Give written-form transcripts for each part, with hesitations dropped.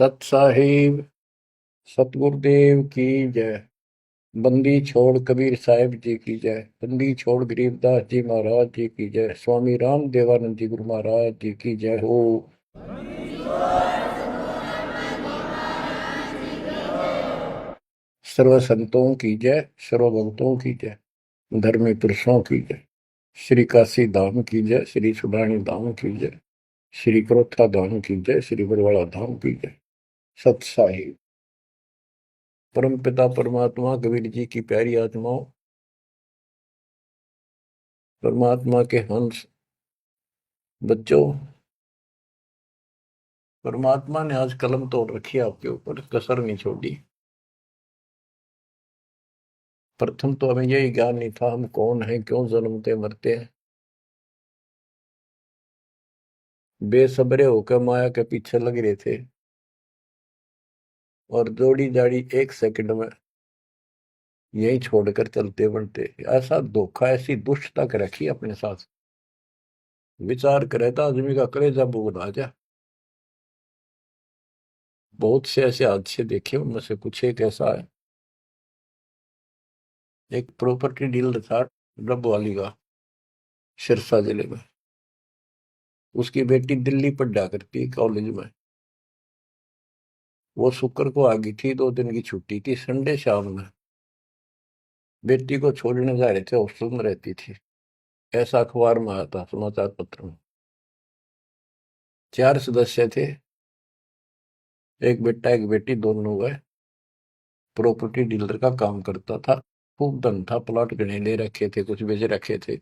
सत साहिब सतगुरुदेव की जय। बंदी छोड़ कबीर साहिब जी की जय। बंदी छोड़ गरीबदास जी महाराज जी की जय। स्वामी राम देवानंद जी गुरु महाराज जी की जय हो। सर्व संतों की जय, सर्व भक्तों की जय, धर्मी पुरुषों की जय। श्री काशी धाम की जय, श्री सुडानी धाम की जय, श्री क्रोथा धाम की जय, श्री बरवाड़ा धाम की जय। सत साहिब परम पिता परमात्मा कबीर जी की प्यारी आत्माओं, परमात्मा के हंस बच्चों, परमात्मा ने आज कलम तोड़ रखी है आपके ऊपर, कसर नहीं छोड़ी। प्रथम तो हमें यही ज्ञान नहीं था हम कौन हैं, क्यों जन्मते मरते हैं। बेसब्रे होकर माया के पीछे लग रहे थे और जोड़ी जाड़ी एक सेकंड में यही छोड़कर चलते बनते। ऐसा धोखा, ऐसी दुष्टता कर रखी अपने साथ। विचार करे तो आदमी का कलेजा बोल आ जा। बहुत से ऐसे हादसे देखे, उनमें से कुछ एक ऐसा है। एक प्रॉपर्टी डीलर था डब वाली का, सिरसा जिले में। उसकी बेटी दिल्ली पढ़ा करती कॉलेज में। वो शुक्र को आ गई थी, 2 दिन की छुट्टी थी। संडे शाम में बेटी को छोड़ने जा रहे थे, हॉस्टल में रहती थी। ऐसा अखबार में आया था, समाचार पत्र में। 4 सदस्य थे, एक बेटा एक बेटी, दोनों गए। प्रॉपर्टी डीलर का काम करता था, खूब धन था, प्लॉट गणे ले रखे थे, कुछ बेच रखे थे,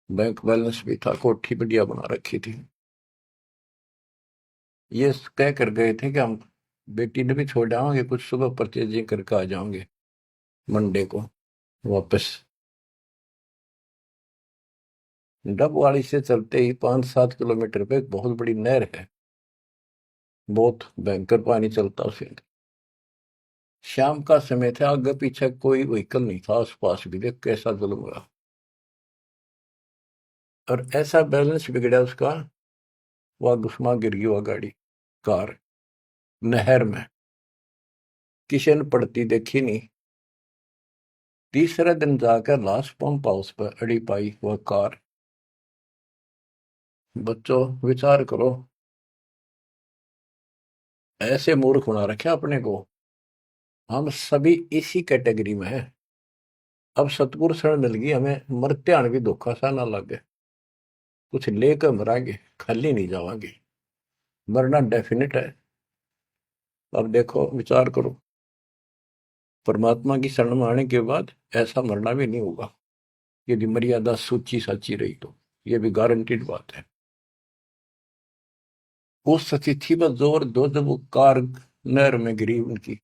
बैंक बैलेंस भी था, कोठी बढ़िया बना रखी थी। ये कह कर गए थे कि हम बेटी ने भी छोड़ आएंगे, कुछ सुबह परचेजिंग करके आ जाओगे मंडे को वापस। डबवाड़ी से चलते ही 5-7 किलोमीटर पे एक बहुत बड़ी नहर है, बहुत भयंकर पानी चलता उसे। शाम का समय था, आगे पीछे कोई व्हीकल नहीं था आसपास भी। देख कैसा जुल्म हुआ, और ऐसा बैलेंस बिगड़ा उसका, वह घुसमा गिर गई वह गाड़ी, कार नहर में। किसी ने पड़ती देखी नहीं। तीसरे दिन जाकर लाश पंप हाउस पर अड़ी पाई वह कार। बच्चों विचार करो, ऐसे मूर्ख बना रखे अपने को। हम सभी इसी कैटेगरी में हैं। अब सतगुरु शरण मिल गई हमें, मरते आने भी धोखा सा ना लगे। कुछ लेकर मरांगे, खाली नहीं जावांगे। मरना डेफिनेट है। अब देखो विचार करो, परमात्मा की शरण में आने के बाद ऐसा मरना भी नहीं होगा यदि मर्यादा सूची साची रही तो। यह भी गारंटीड बात है। उस तिथि में जोर दो जब वो कार नहर में गिरी उनकी,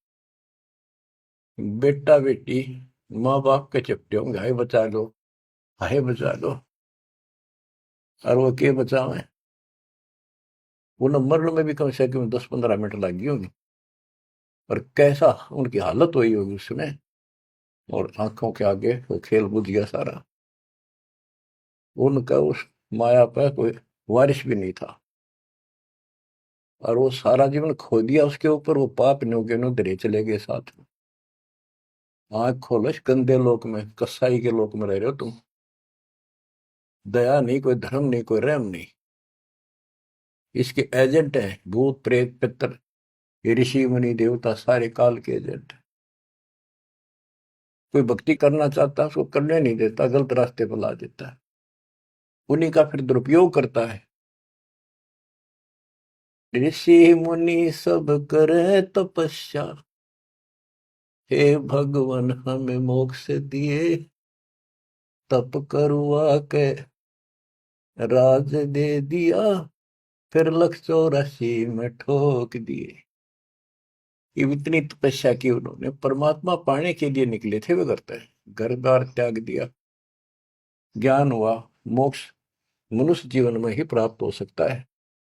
बेटा बेटी माँ बाप के चपटे होंगे, हाय बचा लो, हाय बचा लो। और वो के बचावे, वो न मरने में भी कम से कम 10-15 मिनट लगी होंगी। और कैसा उनकी हालत हुई होगी उसमें, और आंखों के आगे वो खेल बुझ गया सारा। उनका उस माया पर कोई वारिश भी नहीं था, और वो सारा जीवन खो दिया उसके ऊपर। वो पाप नो के नो धरे चले गए साथ में। आंख खोलो, इस गंदे लोक में, कसाई के लोक में रह रहे हो तुम। दया नहीं, कोई धर्म नहीं, कोई रहम नहीं। इसके एजेंट हैं भूत प्रेत पितर, ये ऋषि मुनि देवता, सारे काल के एजेंट हैं। कोई भक्ति करना चाहता है उसको करने नहीं देता, गलत रास्ते पर ला देता है। उन्हीं का फिर दुरुपयोग करता है। ऋषि मुनि सब करे तपस्या, हे भगवान हमें मोक्ष दिए। तप करवा के राज दे दिया, फिर 184 में ठोक दिए। ये इतनी तपस्या की उन्होंने, परमात्मा पाने के लिए निकले थे वे करते हैं। घर बार त्याग दिया, ज्ञान हुआ, मोक्ष मनुष्य जीवन में ही प्राप्त हो सकता है।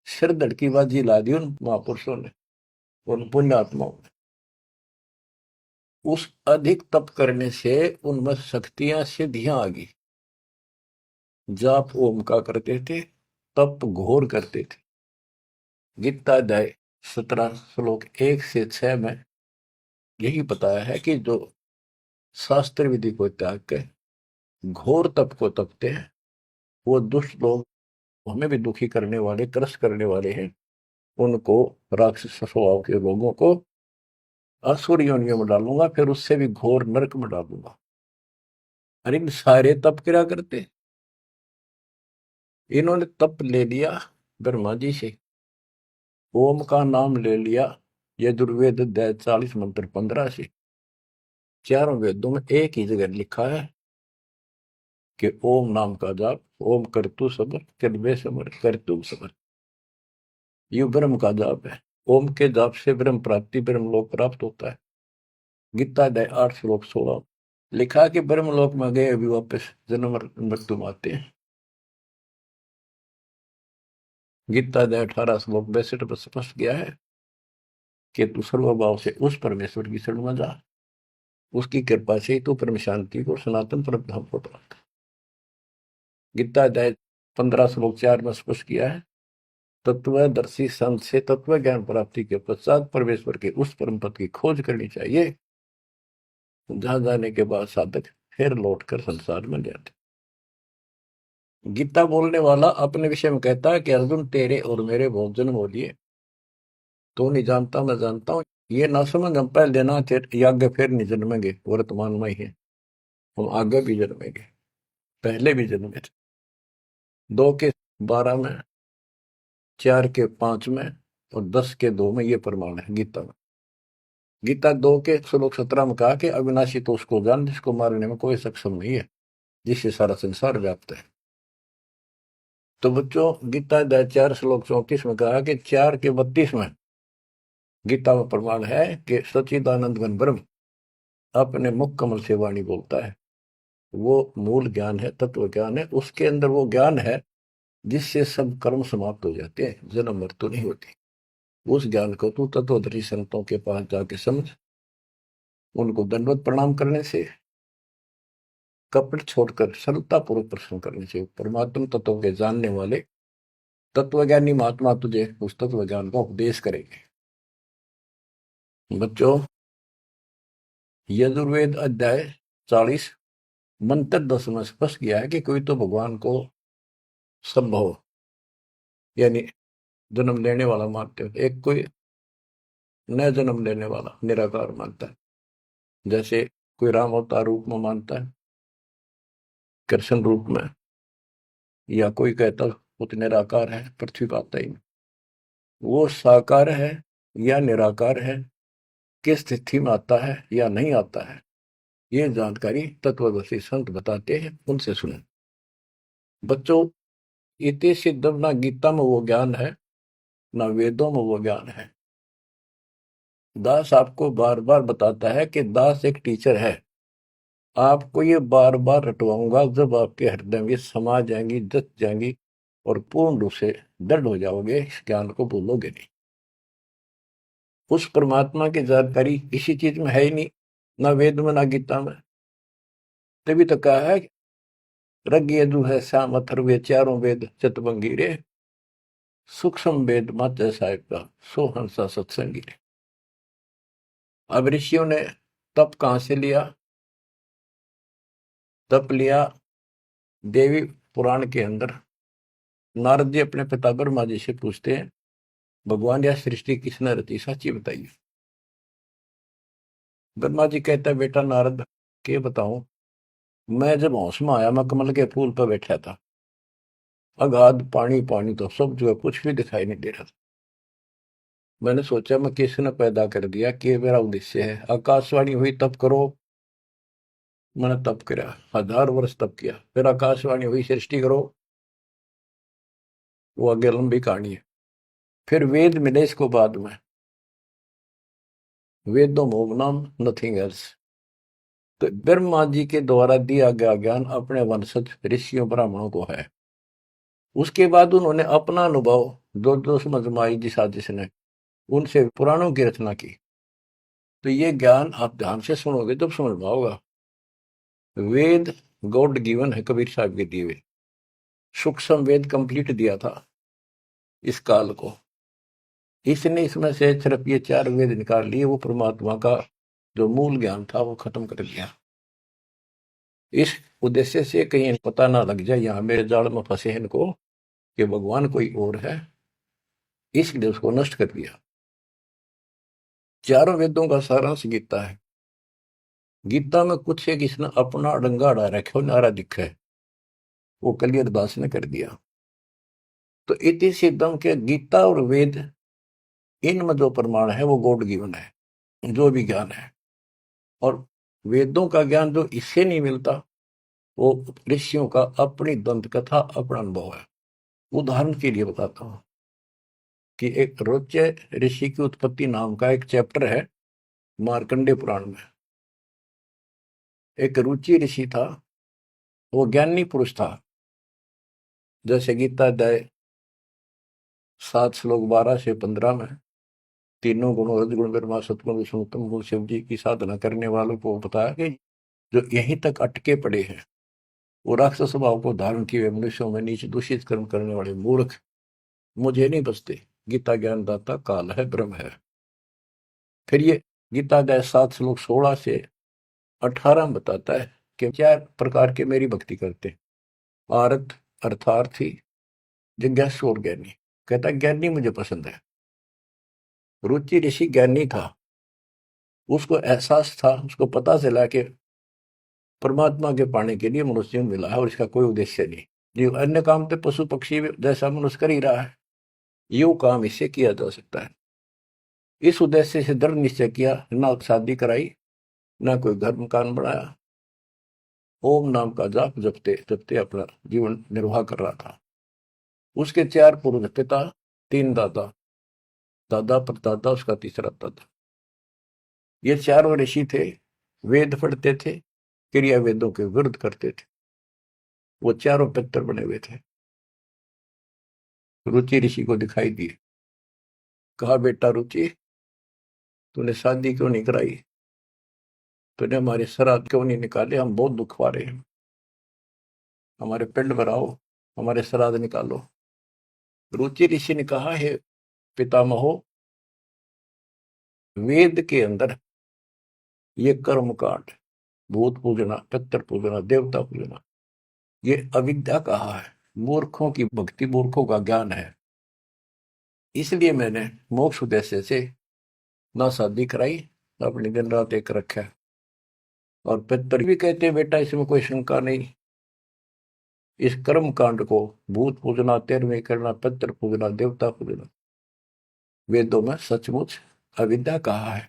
सिर धड़की बाजी ला दी उन महापुरुषों ने, उन पुण्यात्माओं ने। उस अधिक तप करने से उनमें शक्तियां सिद्धियां आ गई। जाप ओम का करते थे, तप घोर करते थे। गीता अध्याय 17 श्लोक 1 से 6 में यही बताया है कि जो शास्त्र विधि को त्याग के घोर तप को तपते हैं, वो दुष्ट लोग, हमें भी दुखी करने वाले, त्रस्त करने वाले हैं, उनको, राक्षस स्वभाव के लोगों को असुर योनियों में डालूंगा, फिर उससे भी घोर नरक में डालूंगा। अरे इन सारे तप क्या करते, इन्होंने तप ले लिया ब्रह्मा जी से, ओम का नाम ले लिया यजुर्वेद अध्याय 40 मंत्र 15 से। चारों वेदों में एक ही जगह लिखा है कि ओम नाम का जाप, ओम करतु समर कर्मे समर करतु समर, ये ब्रह्म का जाप है। ओम के जाप से ब्रह्म प्राप्ति, ब्रह्म लोक प्राप्त होता है। गीता अध्याय 8 श्लोक 16 लिखा कि ब्रह्म लोक में गए अभी वापस जन्म मृत्यु में आते हैं। गीता अध्याय 18 श्लोक 62 पर स्पष्ट किया है कि तू सर्वभाव से उस परमेश्वर की शरण में जा, उसकी कृपा से तू परम शांति को, सनातन परम धाम को प्राप्त। गीता अध्याय 15 श्लोक 4 में स्पष्ट किया है, तत्वदर्शी संत से तत्व ज्ञान प्राप्ति के पश्चात परमेश्वर के उस परम पद की खोज करनी चाहिए, जहां जाने के बाद साधक फिर लौटकर संसार में जाते। गीता बोलने वाला अपने विषय में कहता है कि अर्जुन तेरे और मेरे बहुत जन्म हो लिए, तू नहीं जानता मैं जानता हूं, ये ना समझ, हम पहले ना आगे फिर नहीं जन्मेंगे, वर्तमान में ही है, हम आगे भी जन्मेंगे, पहले भी जन्मे थे। 2 के 12 में, 4 के 5 में और 10 के 2 में ये प्रमाण है गीता में। गीता 2 के श्लोक 17 में कहा कि अविनाशी तो उसको जान जिसको मारने में कोई सक्षम नहीं है, जिससे सारा संसार व्याप्त है। तो बच्चों, गीता अध्याय 4 श्लोक 34 में कहा कि 4 के 32 में गीता में प्रमाण है कि सच्चिदानंद घन ब्रह्म अपने मुख कमल से वाणी बोलता है। वो मूल ज्ञान है, तत्व ज्ञान है, उसके अंदर वो ज्ञान है जिससे सब कर्म समाप्त हो जाते हैं, जन्म मृत्यु नहीं होती। उस ज्ञान को तू तत्वदर्शी संतों के पास जाके समझ, उनको दंडवत प्रणाम करने से, कपट छोड़कर सरलता पूर्वक प्रश्न करने से परमात्मा तत्व के जानने वाले तत्वज्ञानी महात्मा तुझे उस तत्व ज्ञान का उपदेश करेंगे। बच्चों, यजुर्वेद अध्याय 40 मंत्र 10 में स्पष्ट किया है कि कोई तो भगवान को संभव यानी जन्म लेने वाला मानते हो, एक कोई न जन्म लेने वाला निराकार मानता है, जैसे कोई राम अवतार रूप में मानता है, कृष्ण रूप में, या कोई कहता वो तो निराकार है, पृथ्वी पर आता ही नहीं। वो साकार है या निराकार है, किस स्थिति में आता है या नहीं आता है, ये जानकारी तत्वदर्शी संत बताते हैं, उनसे सुने। बच्चों, इति सिद्धम, ना गीता में वो ज्ञान है ना वेदों में वो ज्ञान है। दास आपको बार बार बताता है कि दास एक टीचर है, आपको ये बार बार रटवाऊंगा, जब आपके हृदय में समा जाएंगी, जच जाएंगी और पूर्ण रूप से दृढ़ हो जाओगे, इस ज्ञान को भूलोगे नहीं। उस परमात्मा की जानकारी किसी चीज में है ही नहीं, ना वेद में ना गीता में। तभी तो कहा है रग यजु है श्याम अथर्व चारों वेद चतुर्भंगी रे, सूक्ष्म वेद मात्र साहिब का सो हंसा सत्संगी रे। अब ऋषियों ने तप कहां से लिया? तप लिया देवी पुराण के अंदर। नारद जी अपने पिता ब्रह्मा जी से पूछते हैं, भगवान या सृष्टि किसने रची, सच्ची बताइए। ब्रह्मा जी कहता है, बेटा नारद के बताऊं, मैं जब होश में आया, मैं कमल के फूल पर बैठा था, अगाध पानी पानी तो सब जो है, कुछ भी दिखाई नहीं दे रहा था। मैंने सोचा मैं किसने पैदा कर दिया, कि मेरा उद्देश्य है। आकाशवाणी हुई तप करो, मैंने तप किया, 1000 वर्ष तप किया। फिर आकाशवाणी हुई सृष्टि करो, वो आगे लंबी कहानी है। फिर वेद मिले इसको बाद में, वेदों मोम नाम नथिंग एल्स। तो ब्रह्मा जी के द्वारा दिया गया ज्ञान अपने वंशज ऋषियों ब्राह्मणों को है। उसके बाद उन्होंने अपना अनुभव जो जो समझ में आई जिस आदि ने, उनसे पुराणों की रचना की। तो ये ज्ञान आप ध्यान से सुनोगे तब समझ में आओगा। वेद गॉड गिवन है, कबीर साहब के दिए हुए। सूक्ष्म वेद कंप्लीट दिया था इस काल को, इसने इसमें से सिर्फ ये 4 वेद निकाल लिए, वो परमात्मा का जो मूल ज्ञान था वो खत्म कर दिया। इस उद्देश्य से कहीं पता ना लग जाए यहाँ मेरे जाल में फंसे हैं इनको कि भगवान कोई और है, इसलिए उसको नष्ट कर दिया। चारों वेदों का सारांश गीता है। गीता में कुछ एक इसने अपना अड़ंगा अड़ा रखे नारा दिखा है, वो कलियत दास ने कर दिया। तो इति सिद्धम के गीता और वेद, इनमें जो प्रमाण है वो गॉड गिवन है, जो भी ज्ञान है। और वेदों का ज्ञान जो इससे नहीं मिलता, वो ऋषियों का अपनी दंत कथा, अपना अनुभव है। उदाहरण के लिए बताता हूं कि एक रोच्य ऋषि की उत्पत्ति नाम का एक चैप्टर है मार्कंडेय पुराण में। एक रुचि ऋषि था, वो ज्ञानी पुरुष था। जैसे गीता अध्याय 7 श्लोक 12 से 15 में तीनों गुणों रजगुण ब्रह्मा सतगुण विष्णुतम गुण शिव जी की साधना करने वालों को बताया कि जो यहीं तक अटके पड़े हैं, वो राक्षस स्वभाव को धारण किए मनुष्यों में नीचे दूषित कर्म करने वाले मूर्ख मुझे नहीं बसते। गीता ज्ञानदाता काल है, ब्रह्म है। फिर ये गीता अध्याय 7 श्लोक 16 से 18 में बताता है कि 4 प्रकार के मेरी भक्ति करते, आरत अर्थार्थी जिज्ञासु और ज्ञानी। कहता ज्ञानी मुझे पसंद है। रुचि ऋषि ज्ञानी था, उसको एहसास था, उसको पता चला कि परमात्मा के पाने के लिए मनुष्य मिला है और इसका कोई उद्देश्य नहीं। जो अन्य काम तो पशु पक्षी जैसा मनुष्य कर ही रहा है, यो काम इससे किया जा सकता है। इस उद्देश्य से दृढ़ निश्चय किया, ना शादी कराई, ना कोई घर मकान बनाया, ओम नाम का जाप जपते जपते अपना जीवन निर्वाह कर रहा था। उसके 4 पूर्व पिता, 3 दादा, दादा परदादा, उसका तीसरा दादा। ये 4 ऋषि थे, वेद पढ़ते थे, क्रिया वेदों के विरुद्ध करते थे। वो 4 पितर बने हुए थे। रुचि ऋषि को दिखाई दिए, कहा बेटा रुचि, तूने शादी क्यों नहीं कराई, तूने हमारे श्राद्ध क्यों नहीं निकाले, हम बहुत दुख पा रहे हैं, हमारे पिंड भराओ, हमारे श्राद्ध निकालो। रुचि ऋषि ने कहा है पितामहो, वेद के अंदर ये कर्म कांड, भूत पूजना, पितर पूजना, देवता पूजना, ये अविद्या कहा है, मूर्खों की भक्ति, मूर्खों का ज्ञान है। इसलिए मैंने मोक्ष उद्देश्य से ना शादी कराई, अपनी दिन रात एक रखा। और पितर भी कहते हैं बेटा, इसमें कोई शंका नहीं, इस कर्म कांड को भूत पूजना, 13वें करना, पितर पूजना, देवता पूजना, वेदों में सचमुच अविद्या कहा है।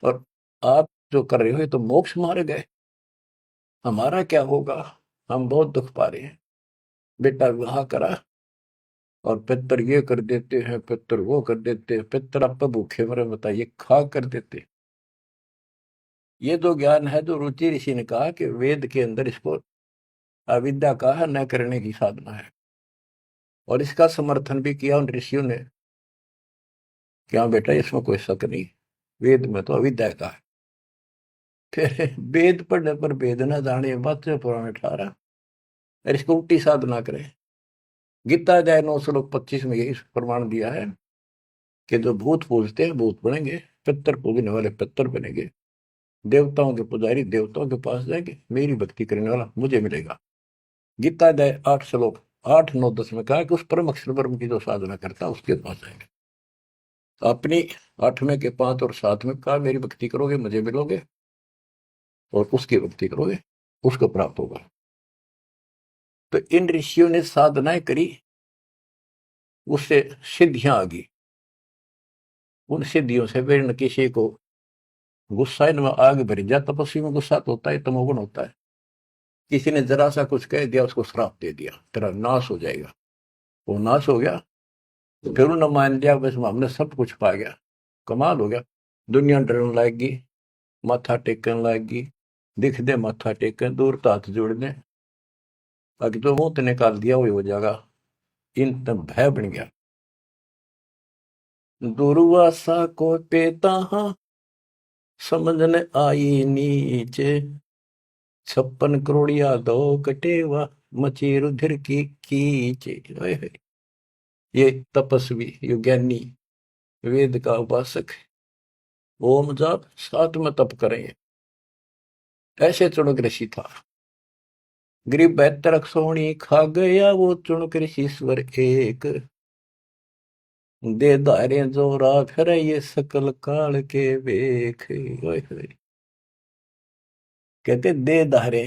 और आप जो कर रहे हो ये तो मोक्ष मारे गए, हमारा क्या होगा, हम बहुत दुख पा रहे हैं। बेटा विवाह करा, और पितर ये कर देते हैं, पितर वो कर देते हैं, पितर आप भूखे मरे, बताइए खा कर देते। ये जो ज्ञान है, जो रुचि ऋषि ने कहा कि वेद के अंदर इसको अविद्या कहा न करने की साधना है, और इसका समर्थन भी किया उन ऋषियों ने। क्या बेटा इसमें कोई शक नहीं, वेद में तो अविद्या का है। फिर वेद पढ़ने पर वेद न जाने, बात पुराने 18, और इसको उल्टी साधना करें। गीता अध्याय 9 श्लोक 25 में यही प्रमाण दिया है कि जो भूत पूजते हैं भूत बनेंगे, पितर पूजने वाले पितर बनेंगे, देवताओं के पुजारी देवताओं के पास जाएंगे, मेरी भक्ति करने वाला मुझे मिलेगा। गीता अध्याय 8 श्लोक 8, 9, 10 में कहा कि उस परम अक्षर ब्रह्म की जो साधना करता है उसके पास जाएंगे। अपनी 8वें के 5 और 7 में कहा मेरी भक्ति करोगे मुझे मिलोगे, और उसकी भक्ति करोगे उसको प्राप्त होगा। तो इन ऋषियों ने साधनाएं करी, उससे सिद्धियां आ गई। उन सिद्धियों से फिर न किसी को गुस्सा, इनमें आग भर जा, तपस्वी में गुस्सा तो होता है, तमोगुण होता है। किसी ने जरा सा कुछ कह दिया, उसको श्राप दे दिया, तेरा नाश हो जाएगा। वो नाश हो गया, फिर उन्होंने मान लिया बस हमने सब कुछ पा गया, कमाल हो गया। दुनिया डरने लगेगी, माथा टेकने लगेगी, दिख दे माथा टेकन, दूर तो हाथ जोड़ दे, बाकी तो मुंह तो निकाल दिया वही हो जाएगा। इन तब भय बन गया। दुर्वासा को पेता समझने आई नीचे, 56 करोड़िया दो कटेवा, मची रुधिर की कीचे। ये तपस्वी, ये ज्ञानी, वेद का उपासक, ओम जाप, साथ में तप करें। ऐसे चुणक ऋषि था। गरीब 72 सोनी खा गया वो चुणक ऋषि स्वर एक। दे धारे जोरा फिर ये सकल काल के वेख। ओए होए। कहते दे धारे,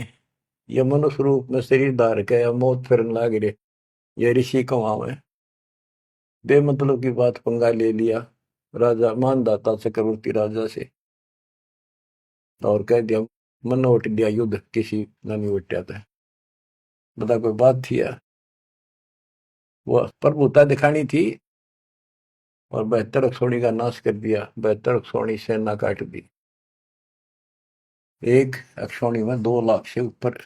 ये मनुष्य रूप में शरीर धार के या मौत फिरन लाग रहे, ये ऋषि कमाओ है। बेमतलब की बात पंगा ले लिया राजा मानदाता चक्रवर्ती राजा से, और कह दिया मन उठ दिया युद्ध किसी नहीं उठा था। बता कोई बात थी यार, वो प्रभुता दिखानी थी और 72 अक्षौणी का नाश कर दिया। 72 अक्षौणी सेना काट दी। एक अक्षौणी में 2 लाख से ऊपर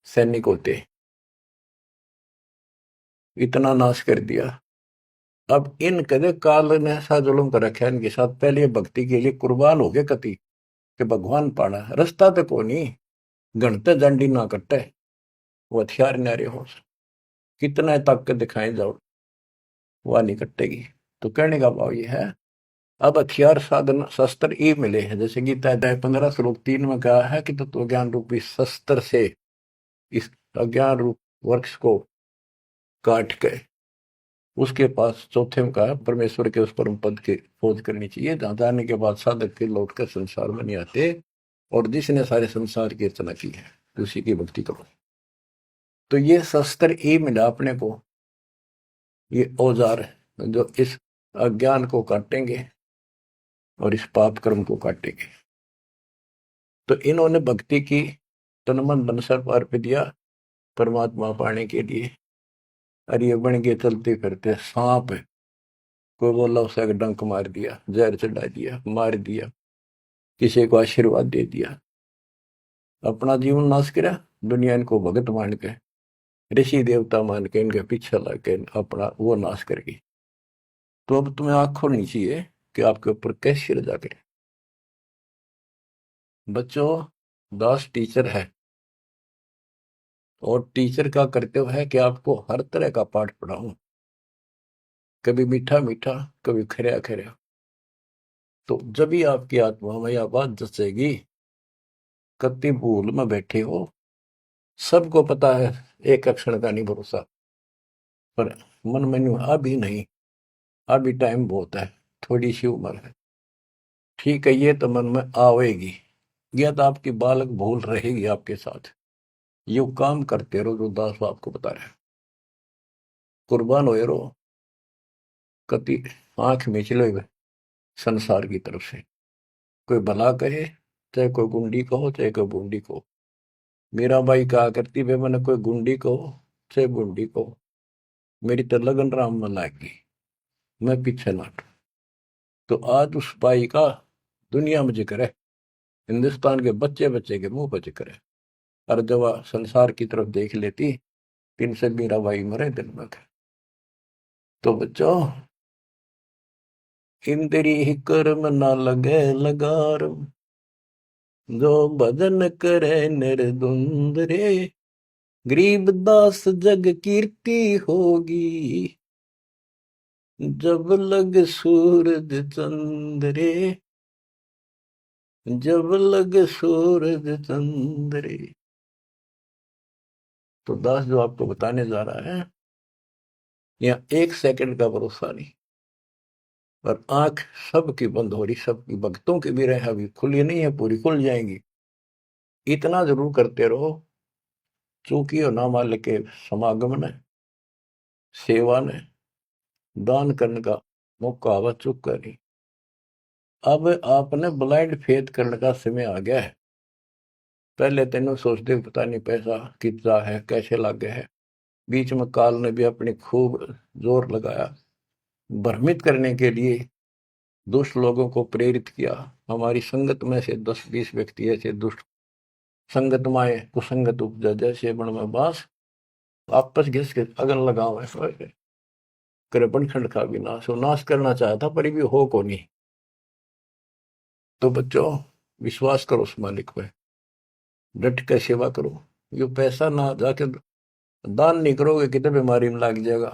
सैनिक होते, इतना नाश कर दिया। अब इन कदे काल ने ऐसा जुल्म कर रखा इनके साथ, पहले भक्ति के लिए कुर्बान हो गए कति कि भगवान पाना रास्ता तो को नहीं, गणते जंडी ना कटे, वो हथियार नारे हो, कितना ताकत दिखाए जाओ वह नहीं कटेगी। तो कहने का भाव ये है, अब हथियार साधन शस्त्र ही मिले हैं। जैसे गीता अध्याय 15 श्लोक 3 में कहा है कि तत्व ज्ञान रूपी शस्त्र से इस अज्ञान रूप वृक्ष को काट के उसके पास चौथे में कहा परमेश्वर के उस परम पद की खोज करनी चाहिए, जहां जाने के बाद साधक फिर लौट कर संसार में नहीं आते, और जिसने सारे संसार की रचना की है उसी की भक्ति करो। तो ये शस्त्र ही मिला अपने को, ये औजार जो इस अज्ञान को काटेंगे और इस पाप कर्म को काटेंगे। तो इन्होंने भक्ति की, तन मन धन सर्व अर्प दिया परमात्मा पाने के लिए। और ये बन के चलते फिरते सांप, कोई बोला उसे डंक मार दिया, जहर चढ़ा दिया, मार दिया, किसी को आशीर्वाद दे दिया, अपना जीवन नाश करा, दुनिया इनको भगत मान के ऋषि देवता मान के इनके पीछे लग के अपना वो नाश करेगी। तो अब तुम्हें आंख खोलनी चाहिए कि आपके ऊपर कैसी रजा करे। बच्चों, दास टीचर है और टीचर का कर्तव्य है कि आपको हर तरह का पाठ पढ़ाऊं, कभी मीठा मीठा, कभी खरा खरा। तो जब भी आपकी आत्मा में यह बात जचेगी, कति भूल में बैठे हो, सबको पता है एक क्षण का नहीं भरोसा, पर मन में अभी नहीं, अभी टाइम बहुत है, थोड़ी सी उम्र है, ठीक है, ये तो मन में आवेगी। यह तो आपकी बालक भूल रहेगी आपके साथ। यू काम करते रहो जो दास आपको बता रहे, कुर्बान हो रहो, कति आंख मिचले हुए संसार की तरफ से। कोई भला कहे, चाहे कोई गुंडी कहो, चाहे कोई बूंदी कहो। मीरा बाई कहा करती वे, मैंने कोई गुंडी कहो चाहे बूंदी कहो, मेरी तो लगन राम में लागी, मैं पीछे ना हटूं। तो आज उस बाई का दुनिया में जिक्र है, हिंदुस्तान के बच्चे बच्चे के मुंह पर जिक्र है। और जब वह संसार की तरफ देख लेती, दिन से मीरा बाई मरे दिन में। तो बच्चों, इंद्री ही कर्म ना लगे लगार, जो भजन करे निर्धुंद रे, गरीब दास जग कीर्ति होगी, जब लग सूरज चंद्रे, जब लग सूरज चंद्रे। तो दास जो आपको बताने जा रहा है, यहाँ 1 सेकंड का भरोसा नहीं, और आंख सबकी बंद हो रही, सबकी भक्तों की भी रहे, अभी खुली नहीं है, पूरी खुल जाएंगी। इतना जरूर करते रहो, चूंकि हो ना मालिक के समागम ने, सेवा ने, दान करने का मौका आवा चुक करी। अब आपने ब्लाइंड फेथ करने का समय आ गया है। पहले तेनों सोचते पता नहीं पैसा कितना है, कैसे लागे है। बीच में काल ने भी अपनी खूब जोर लगाया, भ्रमित करने के लिए दुष्ट लोगों को प्रेरित किया। हमारी संगत में से 10-20 व्यक्ति ऐसे दुष्ट, संगत माए कुसंगत उपजा, जैसे बण में बास, आपस घिस के अगन लगाओ, करे बनखंड का भी नाश हो, नाश करना चाहता पर भी हो को नहीं। तो बच्चों, विश्वास करो उस मालिक पे, डट कर सेवा करो। ये पैसा ना जाके दान नहीं करोगे, कितने बीमारी में लग जाएगा।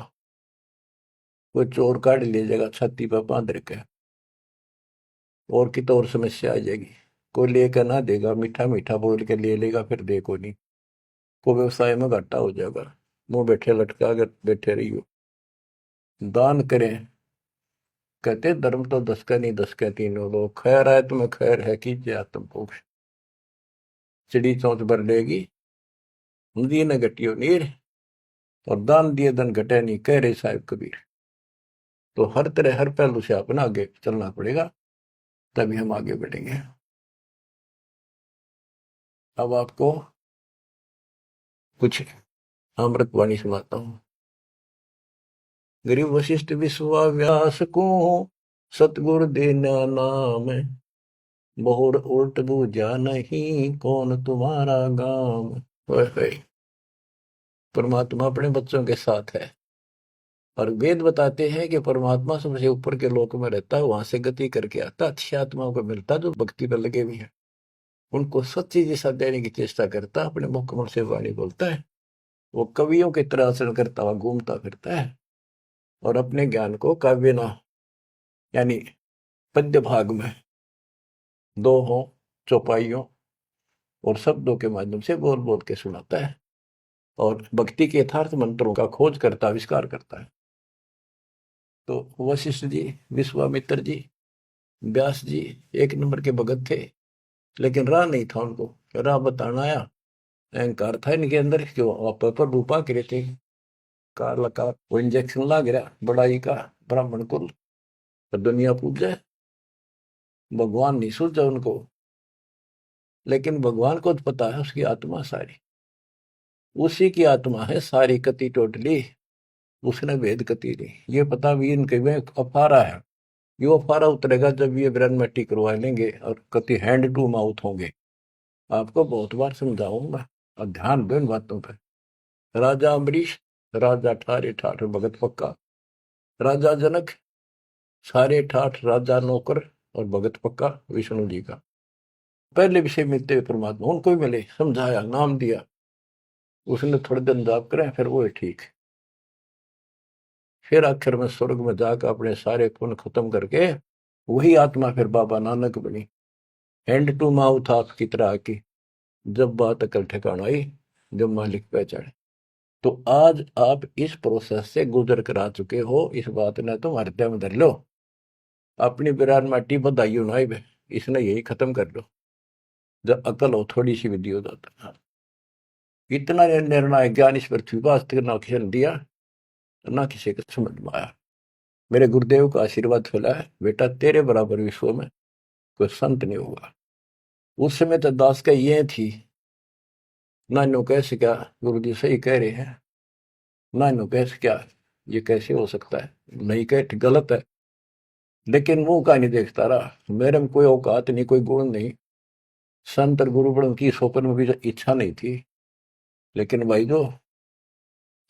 कोई चोर काट ले जाएगा छाती पर बांध रखे, और की तो और समस्या आ जाएगी। कोई लेकर ना देगा, मीठा मीठा बोल के ले लेगा, फिर देखो नहीं, को व्यवसाय में घाटा हो जाएगा। मुंह बैठे लटका अगर बैठे रहियो। दान करें, कहते धर्म तो 10 का नहीं 10 का तीनों लोग, खैर आए तुम्हें खैर है कीजिए आत्म पोष, चिड़ी चौंच भर लेगी नदी न घटियो नीर, और दान दिए धन घटे नहीं, कह रहे साहिब कबीर। तो हर तरह हर पहलू से अपना आगे चलना पड़ेगा, तभी हम आगे बढ़ेंगे। अब आपको कुछ अमृतवाणी सुनाता हूँ। गरीब वशिष्ठ विश्वाव्यास को सतगुरु देना नाम, बहुर उल्ट बूझा नहीं कौन तुम्हारा गाम। परमात्मा अपने बच्चों के साथ है, और वेद बताते हैं कि परमात्मा सबसे ऊपर के लोक में रहता है, वहां से गति करके आता, अच्छी आत्माओं को मिलता जो भक्ति पर लगे हुए हैं, उनको सच्ची दिशा देने की चेष्टा करता, अपने मुखमल से वाणी बोलता है। वो कवियों की तरह आचरण करता हुआ घूमता फिरता है, और अपने ज्ञान को काव्य ना यानी पद्य भाग में दोहों, चौपाइयों और शब्दों के माध्यम से बोल बोल के सुनाता है, और भक्ति के यथार्थ मंत्रों का खोज करता आविष्कार करता है। तो वशिष्ठ जी, विश्वामित्र जी, व्यास जी एक नंबर के भगत थे, लेकिन राह नहीं था उनको, राह बताना आया। अहंकार था इनके अंदर, जो आप पर रूपा करे थे, काला का वो इंजेक्शन ला गिरा बड़ाई का, ब्राह्मण कुल दुनिया पूजे, भगवान नहीं सूझा उनको। लेकिन भगवान को तो पता है उसकी आत्मा सारी, उसी की आत्मा है सारी कति टोटली, उसने भेद कति ली। ये पता भी इनके में अफारा है, ये अफारा उतरेगा जब ये ब्रह्म मिट्टी करवा लेंगे और कति हैंड टू माउथ होंगे। आपको बहुत बार समझाऊंगा, और ध्यान दो इन बातों पर। राजा अम्बरीश, राजा ठारे ठाठ भगत पक्का, राजा जनक सारे ठाठ राजा नौकर और भगत पक्का विष्णु जी का। पहले विषय मिलते हुए परमात्मा उनको भी मिले, समझाया, नाम दिया, उसने थोड़े दिन जाप करें, फिर वो ठीक। फिर आखिर में स्वर्ग में जाकर अपने सारे पुण्य खत्म करके वही आत्मा फिर बाबा नानक बनी, हैंड टू माउथ आपकी तरह की। जब बात अकल ठिकाना आई, जब मालिक पहचाने। तो आज आप इस प्रोसेस से गुजर कर आ चुके हो, इस बात ने तुम हृदय में धर लो, अपनी बिरान माटी बधाई ना, इसने यही खत्म कर लो। जब अकल हो थोड़ी सी विधि हो जाता, इतना निर्णायक ज्ञान इस पृथ्वी पर आज तक ना किसी ने दिया, ना किसी को समझ में आया। मेरे गुरुदेव का आशीर्वाद फैला है, बेटा तेरे बराबर विश्व में कोई संत नहीं होगा। उस समय तो दास का ये थी, नानू कैसे क्या, गुरु जी सही कह रहे हैं, नानू कैसे क्या, ये कैसे हो सकता है, नहीं कह गलत है। लेकिन मुंह का नहीं देखता रहा, मेरे में कोई औकात नहीं, कोई गुण नहीं, संत और गुरु बड़ों की स्वप्न में भी इच्छा नहीं थी। लेकिन भाई जो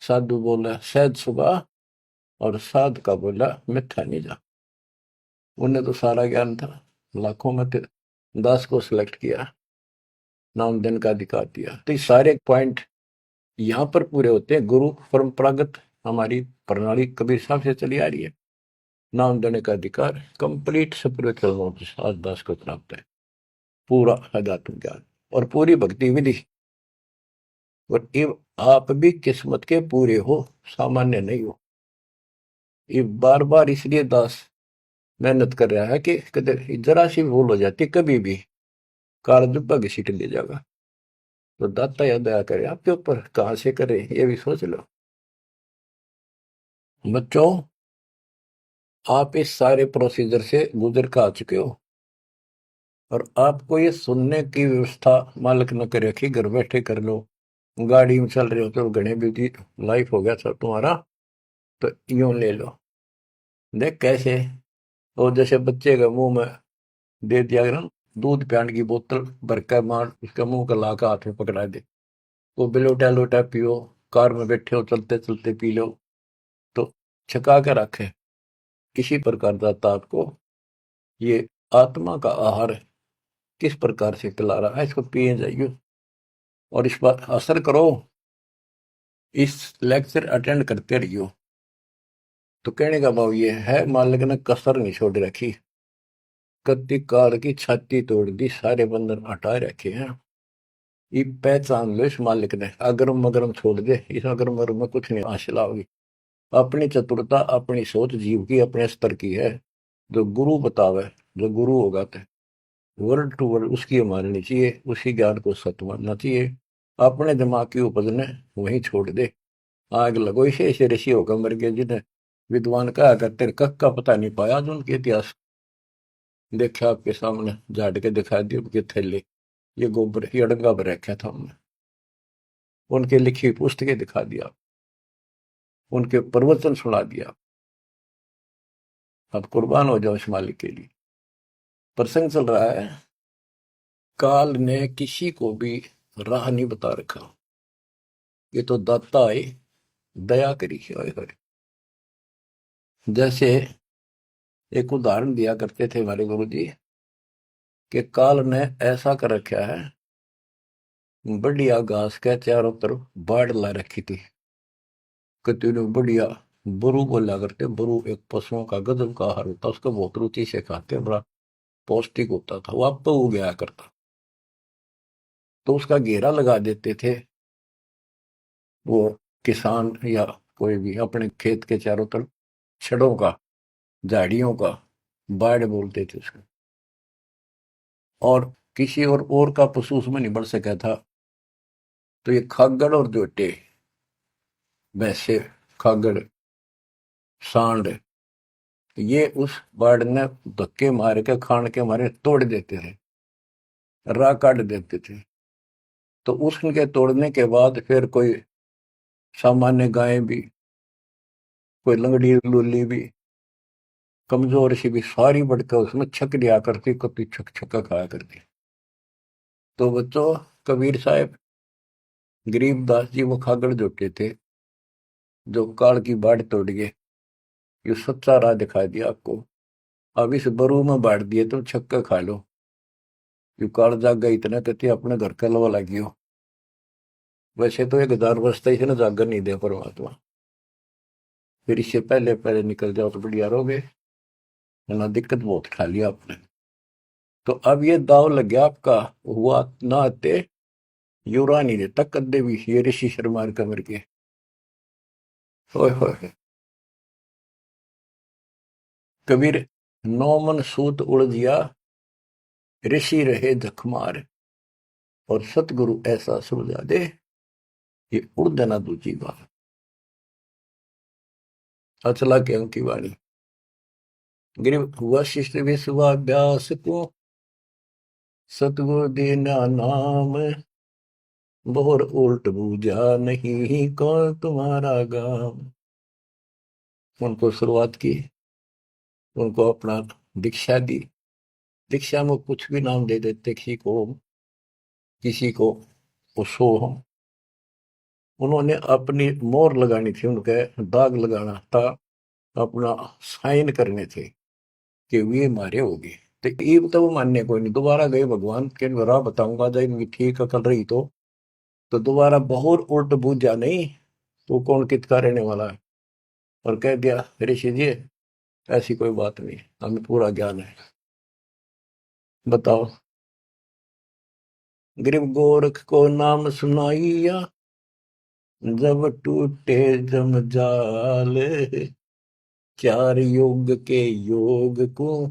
साधु बोला सहज सुबह, और साध का बोला मिथ्या नहीं जा। उन्हें तो सारा ज्ञान था, लाखों में दास को सिलेक्ट किया, नाम देने का अधिकार दिया। तो ये सारे पॉइंट यहाँ पर पूरे होते हैं। गुरु परंपरागत हमारी प्रणाली कबीर साहब से चली आ रही है, नाम देने का अधिकार कंप्लीट स्पिरिचुअल नॉलेज आज दास को प्राप्त है, पूरा अध्यात्म ज्ञान और पूरी भक्ति विधि। और ये आप भी किस्मत के पूरे हो, सामान्य नहीं हो। ये बार बार इसलिए दास मेहनत कर रहा है कि कदर जरा सी भूल हो जाती कभी भी काल भाग्य सीट ले जाएगा। तो दाता या दया करे आपके ऊपर, कहां से करे ये भी सोच लो। बच्चों, आप इस सारे प्रोसीजर से गुजर कर आ चुके हो, और आपको ये सुनने की व्यवस्था मालिक न करे कि घर बैठे कर लो, गाड़ी में चल रहे हो तो घने बिजी लाइफ हो गया सब तुम्हारा, तो यूं ले लो। देख कैसे, और जैसे बच्चे के मुंह में दे दिया ना दूध पियान की बोतल भर कर, मार उसका मुंह का लाकर हाथ में पकड़ा दे, वो बिलोटा लोटा पियो, कार में बैठे हो चलते चलते पी लो, तो छका कर रखे। किसी प्रकार दाता आपको ये आत्मा का आहार किस प्रकार से खिला रहा है, इसको पिए जाइए और इस पर असर करो, इस लेक्चर अटेंड करते रहियो। तो कहने का भाव ये है, मालिक ने कसर नहीं छोड़ रखी, कत्ती काल की छाती तोड़ दी, सारे बंधन हटा रखे हैं। ये पहचान लो इस मालिक ने, अगरम मगरम छोड़ दे, इस अगरम मगरम में कुछ नहीं हासिल होगी। अपनी चतुरता अपनी सोच जीव की अपने स्तर की है, जो गुरु बतावे, जो गुरु होगा तो वर्ड टू वर्ड उसकी माननी चाहिए, उसी ज्ञान को सत्य मानना चाहिए। अपने दिमाग की उपज ने वहीं छोड़ दे। आग लगो, इसे ऐसे ऋषि होकर मर गए जिन्हें विद्वान कहा करते कक का पता नहीं पाया, जो उनके इतिहास देखा आपके सामने, झाड़ के दिखा दिए उनके थैले, ये गोबर ये अड़ंगा पर रखा था हमने, उनके लिखी पुस्तकें दिखा दिया, उनके प्रवचन सुना दिया। अब कुर्बान हो जाओ इस मालिक के लिए। प्रसंग चल रहा है, काल ने किसी को भी राह नहीं बता रखा, ये तो दाता है, दया करी है। जैसे एक उदाहरण दिया करते थे हमारे गुरु जी, कि काल ने ऐसा कर रखा है, बढ़िया घास के चारों तरफ बाढ़ ला रखी थी, कितनी बढ़िया। बरू बोला करते, बरू एक पशुओं का गजब का आहार होता, उसको बहुत रुचि से खाते, बड़ा पौष्टिक होता था, वो आप तो हो गया करता। तो उसका घेरा लगा देते थे वो किसान या कोई भी, अपने खेत के चारों तरफ छड़ों का, झाड़ियों का, बाढ़ बोलते थे उसको। और किसी और का पशु उसमें नहीं बढ़ सका था, तो ये खागड़ और जोटे, भैंसे, खागड़, सांड, ये उस बाढ़ ने धक्के मार के खान के मारे तोड़ देते थे, राह काट देते थे। तो उसके तोड़ने के बाद फिर कोई सामान्य गाय भी, कोई लंगड़ी लूली भी, कमजोर सी भी, सारी बढ़कर उसमें छक दिया करती, कभी छक छक्का खाया करती। तो बच्चों, कबीर साहब, गरीबदास जी वो खागड़ जोटे थे, जो काल की बाढ़ तोड़ गए, ये सच्चा राह दिखा दिया आपको। अब इस बरू में बांट दिए तो छक्का खा लो, यू काल जागा इतना कहते अपने घर का लवा लगी हो। वैसे तो 1000 वर्ष तक ना जागर नहीं दे परमात्मा, फिर इससे पहले पहले निकल जाओ तो बढ़िया रहोगे, ना दिक्कत बहुत खा लिया आपने। तो अब ये दाव लग गया आपका, हुआ ना आते युरा नहीं देता कदे भी, ये ऋषि शर्मा कमर के, होए होए। कबीर, नौ मन सूत उलझिया, ऋषि रहे जखमार, और सतगुरु ऐसा सुलझा दे, ये उड़ देना दूजी बात। अचला के की वाणी, गिर वशिष्ठ विश्वाभ्यास को, सतगुरु दीना नाम, बोर उल्ट बूझा नहीं कौन तुम्हारा गाम। उनको शुरुआत की, उनको अपना दीक्षा दी, दीक्षा में कुछ भी नाम दे देते, किसी को सो, उन्होंने अपनी मोहर लगानी थी, उनके दाग लगाना था, अपना साइन करने थे कि वे मारे होगी। तो ये तो वो मानने कोई नहीं, दोबारा गए भगवान के राह बताऊंगा, जब इनकी ठीक अकल रही तो दोबारा बहुत उल्ट बूझ जा नहीं, तो कौन कितका रहने वाला है। और कह दिया, ऋषि जी ऐसी कोई बात नहीं, हमें पूरा ज्ञान है। बताओ, गरीब गोरख को नाम सुनाइया, जब टूटे जमजाल, चार योग के योग को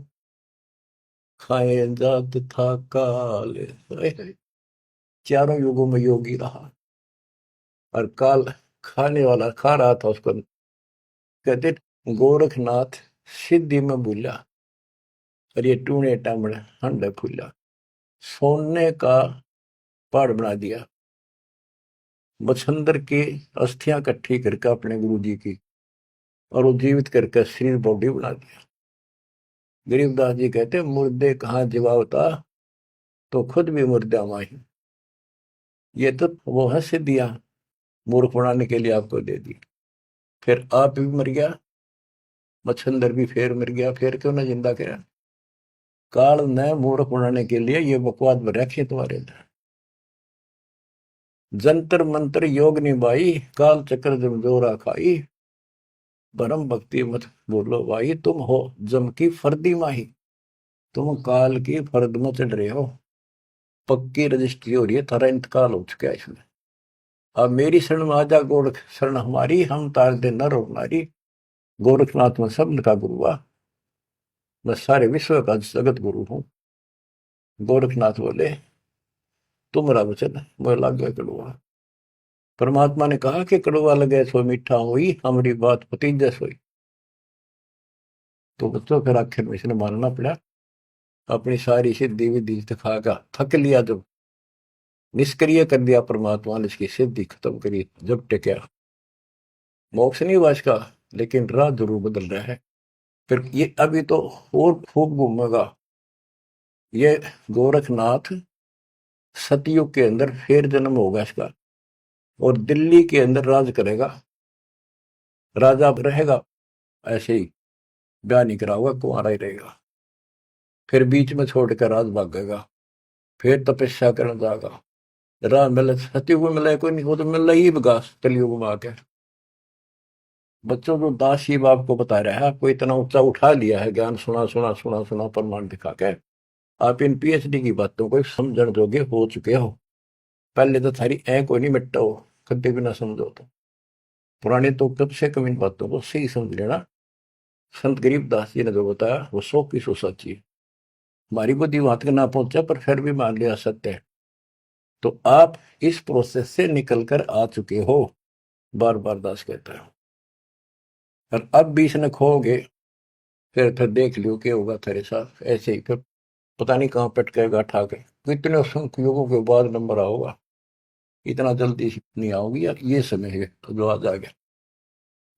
खाए जात था काल। चारों युगों में योगी रहा, और काल खाने वाला खा रहा था उसको। कहते गोरखनाथ सिद्धि में भूला, और ये टूने टामड़े हंडे फूला, सोने का पहाड़ बना दिया, मच्छंदर की अस्थियां इकट्ठी करके अपने गुरु जी की, और वो जीवित करके शरीर बॉडी बना दिया। गरीबदास जी कहते मुर्दे कहाँ जीवावता, तो खुद भी मुर्दा माही। ये तो वो है सिद्धियां, मूर्ख बनाने के लिए आपको दे दी। फिर आप भी मर गया, मच्छंदर भी फिर मर गया, फिर क्यों ना जिंदा करा। काल ने मूर्ख बनाने के लिए ये बकवास में रखे तुम्हारे अंदर। जंतर मंत्र योग निभाई, काल चक्र जमजोरा खाई, परम भक्ति मत बोलो भाई, तुम हो जम की फर्दी माही, तुम काल की फर्द में चढ़ रहे हो, पक्की रजिस्ट्री हो रही है, थारा इंतकाल हो चुका है इसमें। अब मेरी शरण में आजा गोरख शरण हमारी, हम तार दे नर और नारी, गोरखनाथ में सब का गुरु हुआ, मैं सारे विश्व का जगत गुरु हूं। गोरखनाथ बोले तुम्हारा वचन मुझे लग गया कड़वा। परमात्मा ने कहा कि कड़वा लगे सो मीठा हुई, हमारी बात पतीजा सोई। तो बच्चों फिर आखिर में इसने मानना पड़ा, अपनी सारी सिद्धि विधि दिखाकर थक लिया, जब निष्क्रिय कर दिया परमात्मा ने, इसकी सिद्धि खत्म करी, जब टिका मोक्ष नहीं हुआ इसका, लेकिन राह जरूर बदल रहा है। फिर ये अभी तो और खूब घूमेगा ये गोरखनाथ, सतयुग के अंदर फिर जन्म होगा इसका, और दिल्ली के अंदर राज करेगा, राजा रहेगा, ऐसे ही ब्याह नहीं करा होगा, कुंवारा ही रहेगा। फिर बीच में छोड़कर राज भागेगा, फिर तपस्या करने जाएगा, राह मिले सतयुग में मिले कोई नहीं, वो तो मिल ही बगा कलयुग में आके। बच्चों जो दास शिव आपको बता रहा है, आपको इतना ऊंचा उठा लिया है, ज्ञान सुना सुना सुना सुना प्रमाण दिखा के, आप इन पीएचडी की बातों को समझण जोगे हो चुके हो। पहले तो थारी कोई नहीं मिटता हो, कभी भी ना समझो तो पुराने तो कब से कम इन बातों को सही समझ लेना। संत गरीबदास जी ने जो बताया वो 100 की 100 सच्ची है। हमारी बुद्धि वहां तक ना पहुंचा, पर फिर भी मान लिया सत्य है। तो आप इस प्रोसेस से निकल कर आ चुके हो, बार बार दास कहता है। और अब भी इसने खोगे, फिर देख लियो क्या होगा तेरे साथ, ऐसे ही फिर पता नहीं कहाँ पटकेगा ठा के, कितने युगों के बाद नंबर आओगा, इतना जल्दी नहीं आओगी यार, ये समय है तो जो आ जाएगा।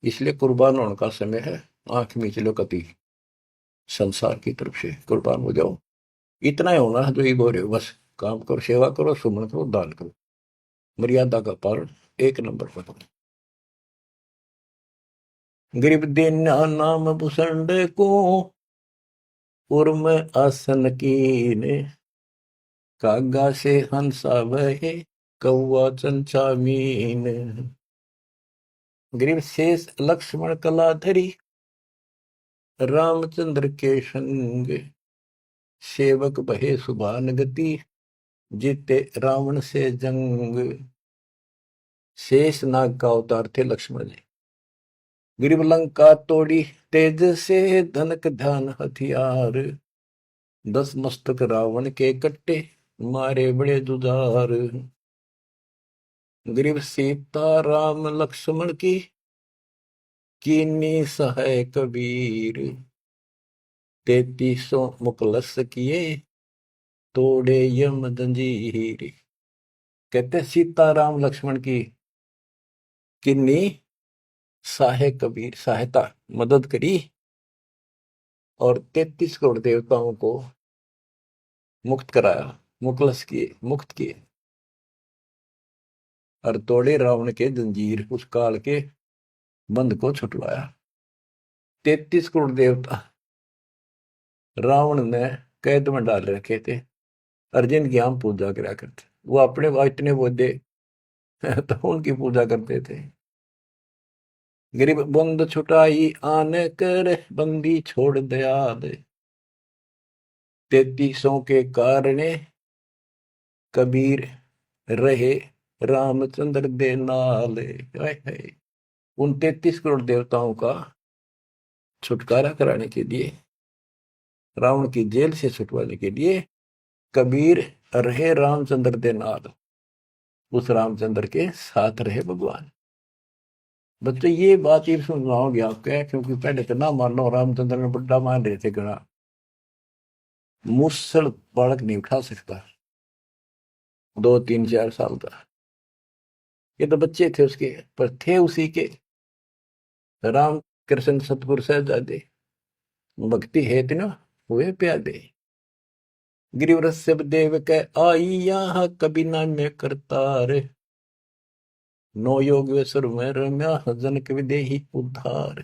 इसलिए कुर्बान होने का समय है, आंख मीच लो कति, संसार की तरफ से कुर्बान हो जाओ। इतना ही होना है जो ही बोल रहे हो, बस काम करो, सेवा करो, सुमन करो, दान करो, मर्यादा का पालन एक नंबर पर करो। गरीब दीन नाम भूषण को, उर्म आसन कीने, कागा से हंसा वहे, कौआ चंचा मीन। गरीब शेष लक्ष्मण कलाधरी, रामचंद्र के संग, सेवक बहे सुभान गति, जीते रावण से जंग। शेष नाग का अवतार थे लक्ष्मण जी। गिरिव लंका तोड़ी तेज से, धनक ध्यान हथियार, 10 मस्तक रावण के कट्टे, मारे बड़े जुझार। गिरिव सीता राम लक्ष्मण की, कीनी सहाय कबीर, 33 मुकलस किए, तोड़े यम जंजीर। कहते सीता राम लक्ष्मण की किन्नी सहाय कबीर, सहायता मदद करी, और 33 करोड़ देवताओं को मुक्त कराया, मुकलस किए, मुक्त किए, और तोड़े रावण के जंजीर, उस काल के बंध को छुटवाया। 33 करोड़ देवता रावण ने कैद में डाल रखे थे, अर्जुन की हम पूजा करा करते, वो अपने इतने बोधे तो उनकी पूजा करते थे। गरीब बंद छुटाई आने कर, बंदी छोड़ दया दे, 33 के कारण कबीर रहे रामचंद्र दे नाल। उन 33 करोड़ देवताओं का छुटकारा कराने के लिए, रावण की जेल से छुटवाने के लिए, कबीर रहे रामचंद्र दे नाल, उस रामचंद्र के साथ रहे भगवान। बच्चों ये बात ये सुनवाओगे आपके, क्योंकि पहले तो ना मानो, रामचंद्र ने बुढ़ा मान रहे थे गणा, मुसल बालक नहीं उठा सकता, 2 3 4 साल का, ये तो बच्चे थे उसके, पर थे उसी के राम कृष्ण सतगुरु सहजादे, भक्ति है न हुए प्यादे। गिरिवर सब देव के आई यहाँ, कभी ना में करतार, नो योगेश्वर में रम्या, जनक विदेही उद्धार।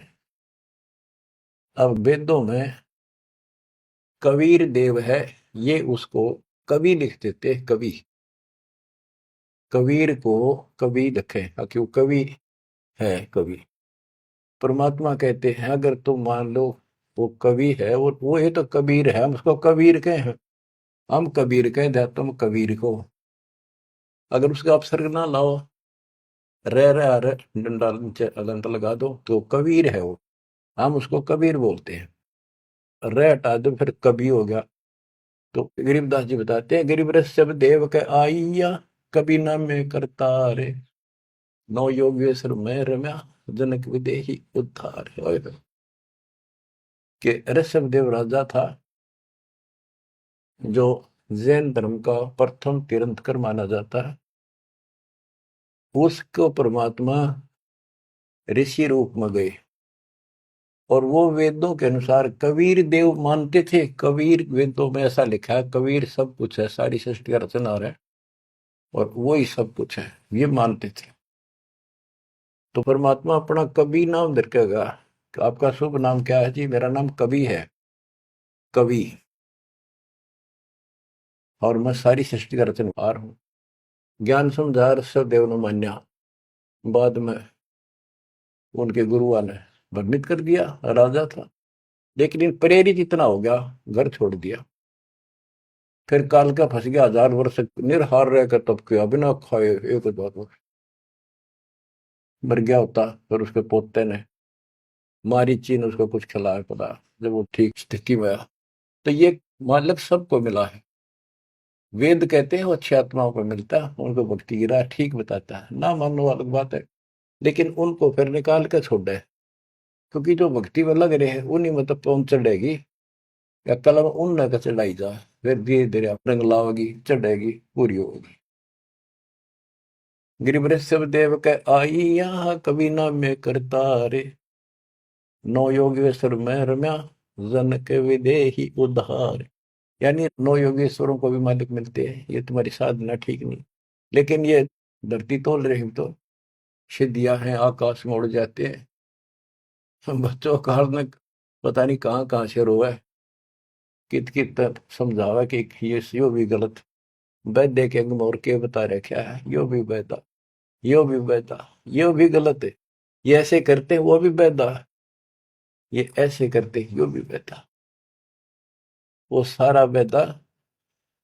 अब वेदों में कबीर देव है, ये उसको कवि लिख देते, कवि, कबीर को कवि लिखे, क्यों कवि है कवि। परमात्मा कहते हैं अगर तुम मान लो वो कवि है, वो ये तो कबीर है, हम उसको कबीर कहे हैं, हम कबीर कह दे तुम कबीर को, अगर उसका अपसर्ग ना लाओ, रह डंडा नीचे अलंत लगा दो तो कबीर है वो, हम उसको कबीर बोलते हैं। रह हटा दो फिर कवि हो गया। तो गरीबदास जी बताते हैं, गरीब रस सब देव के आइया, कभी ना में करता रे, नौ योगेश्वर मैं रम्या, जनक विदेही उद्धार। कि ऋषभ देव राजा था जो जैन धर्म का प्रथम तीर्थंकर माना जाता है, उसको परमात्मा ऋषि रूप में गए और वो वेदों के अनुसार कबीर देव मानते थे। कबीर वेदों में ऐसा लिखा है, कबीर सब कुछ है, सारी सृष्टि का रचनहार है और वो ही सब कुछ है, ये मानते थे। तो परमात्मा अपना कवि नाम रखेगा, आपका शुभ नाम क्या है जी? मेरा नाम कवि है, कवि, और मैं सारी सृष्टि का रचनहार हूं। ज्ञान समझा ऋषभ देव ने मान्या, बाद में उनके गुरुआ ने भ्रमित कर दिया, राजा था लेकिन प्रेरित इतना हो गया, घर छोड़ दिया। फिर काल का फंस गया, 1000 वर्ष निरहार रहकर तब किया, बिना खाए एक बात मर गया होता। फिर उसके पोते ने मारीची ने उसको कुछ खिलाया पड़ा, जब वो ठीक स्थिति में आया। तो ये मालक सबको मिला है। वेद कहते हैं वो अच्छी आत्माओं को मिलता है, उनको भक्ति की राह ठीक बताता है, ना मानने वाली बात है, लेकिन उनको फिर निकाल कर छोड़ दे, क्योंकि जो भक्ति में लग रहे हैं उन्हीं में तो पहुंच चढ़ेगी, या कलम उन न चढ़ाई जा, फिर धीरे धीरे रंग लाओगी, चढ़ेगी, पूरी होगी। गिरिवृष सब देव के आई यहाँ, कभी ना में करता रे, नौ योगेश्वर में रम्या, जन के विदेही उद्धार। यानी नौ योगेश्वरों को भी मालिक मिलते हैं, ये तुम्हारी साधना ठीक नहीं, लेकिन ये धरती तोल रही तो सिद्धियां हैं, आकाश में उड़ जाते हैं। बच्चों का में पता नहीं कहाँ कहाँ से रोए, कित कित समझावा कि ये यो भी गलत, वैद्य के मोर के बता रहे क्या है, यो भी वैदा, यो भी वैदा, यो भी गलत है, ये ऐसे करते हैं वो भी वैदा, ये ऐसे करते हैं यो भी वैदा, वो सारा वैदा।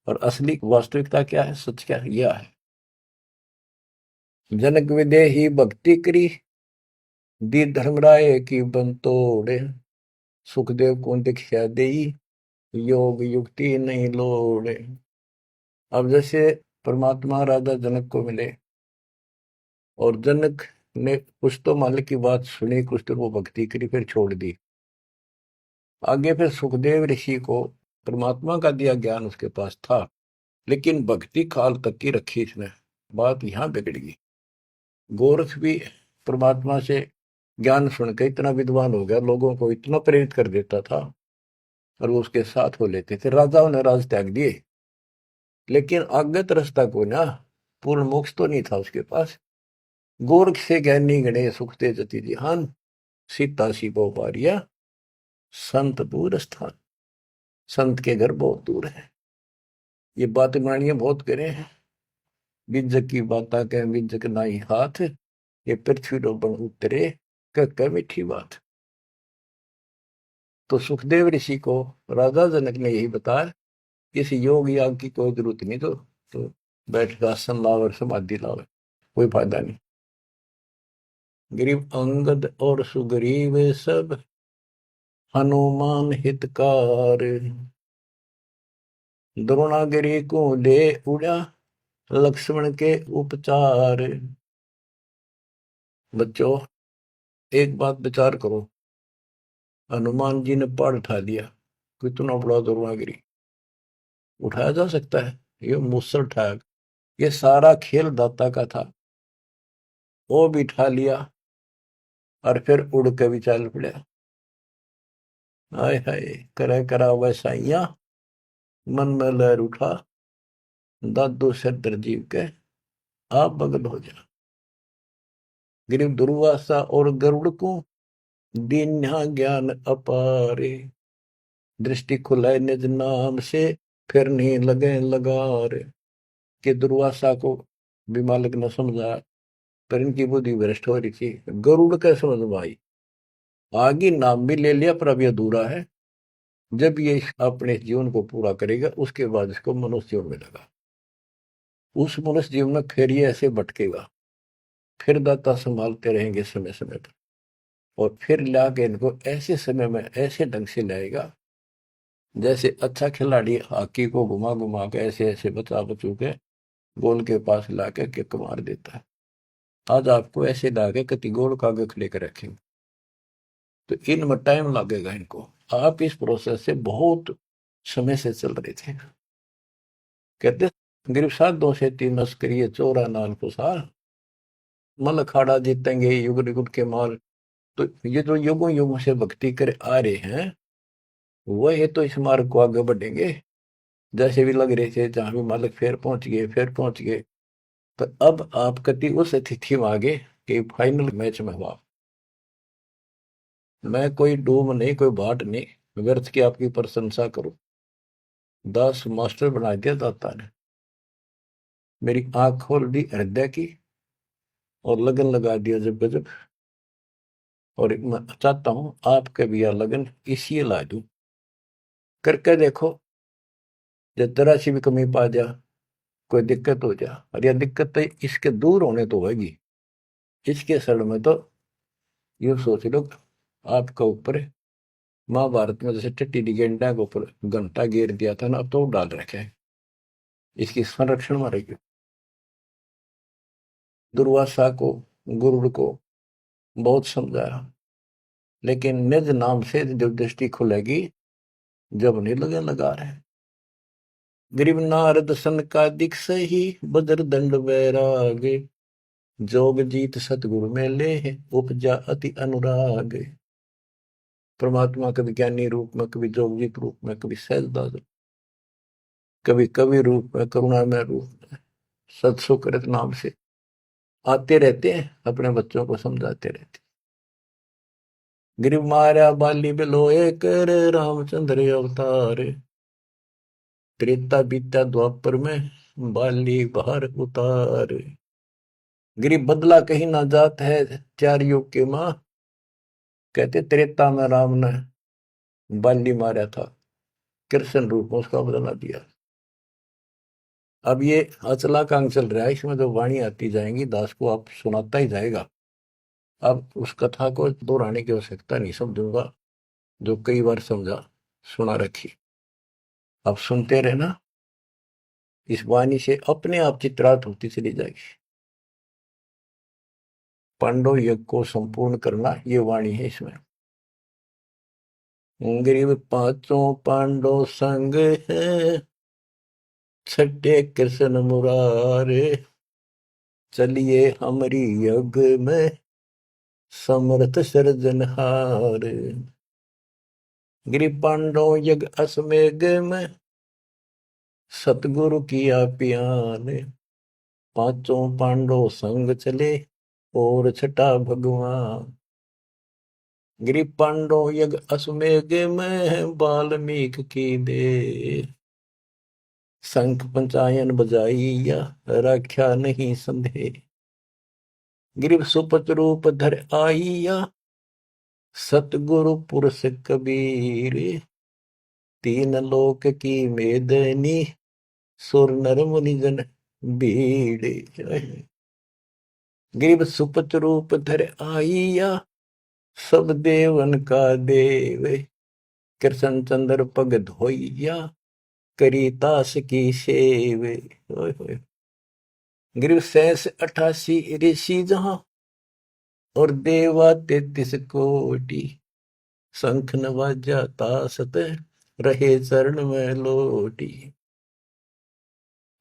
और असली वास्तविकता क्या है, सच क्या है, यह है। जनक विदेही भक्ति करी, दी धर्मराय की बंतोड़े, सुखदेव को दीक्षा देई, योग युक्ति नहीं लोड़े। अब जैसे परमात्मा राजा जनक को मिले और जनक ने कुछ तो मालिक की बात सुनी, कुछ तो वो भक्ति करी, फिर छोड़ दी। आगे फिर सुखदेव ऋषि को परमात्मा का दिया ज्ञान उसके पास था, लेकिन भक्ति काल तक की रखी इसने, बात यहां बिगड़ गई। गोरख भी परमात्मा से ज्ञान सुन के इतना विद्वान हो गया, लोगों को इतना प्रेरित कर देता था, और वो उसके साथ हो लेते थे। राजाओं ने राज त्याग दिए, लेकिन आगत रास्ता को ना, पूर्ण मोक्ष तो नहीं था उसके पास। गोरख से ज्ञानी गणे सुखते जति ध्यान, सीता सी बहु पारिया, संत दूर स्थान। संत के घर बहुत दूर है, ये बात मानिए बहुत करे हैं। बिजक की बाता कह बिजक नाई हाथ, ये पृथ्वी रो बन उतरे, कह मीठी बात। तो सुखदेव ऋषि को राजा जनक ने यही बताया, इस योग याग की कोई जरूरत नहीं, तो बैठ के आसन लाओ और समाधि लाओ, कोई फायदा नहीं। गरीब अंगद और सुग्रीव सब, हनुमान हितकार, द्रोणागिरी को ले उड़ा, लक्ष्मण के उपचार। बच्चों एक बात विचार करो, हनुमान जी ने पहाड़ उठा दिया, कितना बड़ा द्रोणागिरी उठाया जा सकता है? ये मुसर उठाया, ये सारा खेल दाता का था, वो भी उठा लिया और फिर उड़ के भी चल पड़ा। हाय हाय, करे करा वैसाइया, मन में लहर उठा, दादो से दरजीव के आप बगल हो जा। गिरिव दुर्वासा और गरुड़ को दीन्हा ज्ञान अपारे, दृष्टि खुलाए निज नाम से, फिर नहीं लगे लगार। कि दुर्वासा को भी मालिक न समझा, पर इनकी बुद्धि भ्रष्ट हो रही थी, गरुड़ के समझ में आई, आगे नाम भी ले लिया पर अभी अधूरा है। जब ये अपने जीवन को पूरा करेगा उसके बाद इसको मनुष्य जीवन मिलेगा। उस मनुष्य जीवन में फिर ये ऐसे भटकेगा, फिर दाता संभालते रहेंगे समय समय पर, और फिर लाके इनको ऐसे समय में ऐसे ढंग से लाएगा जैसे अच्छा खिलाड़ी हॉकी को घुमा घुमा के ऐसे ऐसे बचा बचू के गोल के पास लाके किक मार देता है। आज आपको ऐसे लाके कति गोल का आगे खड़े कर रखेंगे, तो इनमें टाइम लगेगा इनको। आप इस प्रोसेस से बहुत समय से चल रहे थे। कहते गरीब साथ दो से तीन नस करिए चौरा नाल खुशहाल, मल अखाड़ा जीतेंगे युग युग के माल। तो ये जो युगों युगों से भक्ति कर आ रहे हैं वह तो इस मार्ग को आगे बढ़ेंगे। जैसे भी लग रहे थे जहां भी मालिक फिर पहुंच गए फिर पहुंच गए, तो अब आप कति उस स्थिति में आगे कि फाइनल मैच में हुआ। मैं कोई डूम नहीं कोई बाट नहीं व्यर्थ की आपकी प्रशंसा करूं। दास मास्टर बना दिया दाता ने, मेरी आंख खोल दी हृदय की और लगन लगा दिया जब गजब। और मैं चाहता हूं आपके भी यह लगन इसी ला दूं। करके देखो, जब जरा सी भी कमी पा जा, कोई दिक्कत हो जा, और यह दिक्कत तो इसके दूर होने तो होगी, इसके सर में तो ये सोच लो आपका ऊपर महाभारत में जैसे टट्टी गेंडा के ऊपर घंटा घेर दिया था ना, अब तो डाल रखे हैं, इसकी संरक्षण में रहेगी। दुर्वासा को गुरुड़ को बहुत समझाया, लेकिन निज नाम से जब दृष्टि खुलेगी जब नहीं लगे लगा रहे। गरीब नारद सन का दिख सही बदर दंड वैराग, जोग जीत सतगुरु में ले उपजा अति अनुराग। परमात्मा कभी ज्ञानी रूप में, कभी जोगजीत रूप में, कभी सहजदास, कभी कवि रूप में, करुणामय रूप में, सत्सुकृत नाम से आते रहते हैं, अपने बच्चों को समझाते रहते। गिरिव मारा बाली बिलोए कर रामचंद्र अवतार, त्रेता बीता द्वापर में बाली बाहर उतार। गिरिव बदला कहीं ना जात है चार युग के माँ, कहते त्रेता में राम ने बाली मारा था, कृष्ण रूप में उसका बदला दिया। अब ये अचला का अंग चल रहा है, इसमें जो वाणी आती जाएंगी दास को आप सुनाता ही जाएगा। अब उस कथा को दोहराने की आवश्यकता नहीं समझूंगा, जो कई बार समझा सुना रखी। अब सुनते रहना, इस वाणी से अपने आप चित्रात होती चली जाएगी। पांडव यज्ञ को संपूर्ण करना ये वाणी है इसमें। गरीब पांचों पांडव संग है, छठे कृष्ण मुरारे, चलिए हमारी यज्ञ में समर्थ सृजनहार। गिरि पांडव यज्ञ असमेघ में सतगुरु किया पियान, पांचों पांडव संग चले और छठा भगवान। गिरि पांडव यज्ञ असमेघ में वाल्मीकि की दे, शंख पंचायन बजाइया रख्या नहीं संदेह। गिरिव सुपत रूप धर आइया सतगुरु पुरुष कबीर, तीन लोक की मेदनी सुर नर मुनि जन भीड़। गिरिव सुपत रूप धर आइया सब देवन का देव, कृष्ण चंद्र पग धोइया करी तास की सेव। गिरिव 88 ऋषि जहां और देवा 33 कोटि, शंख नवाजा तासत रहे चरण में लोटी।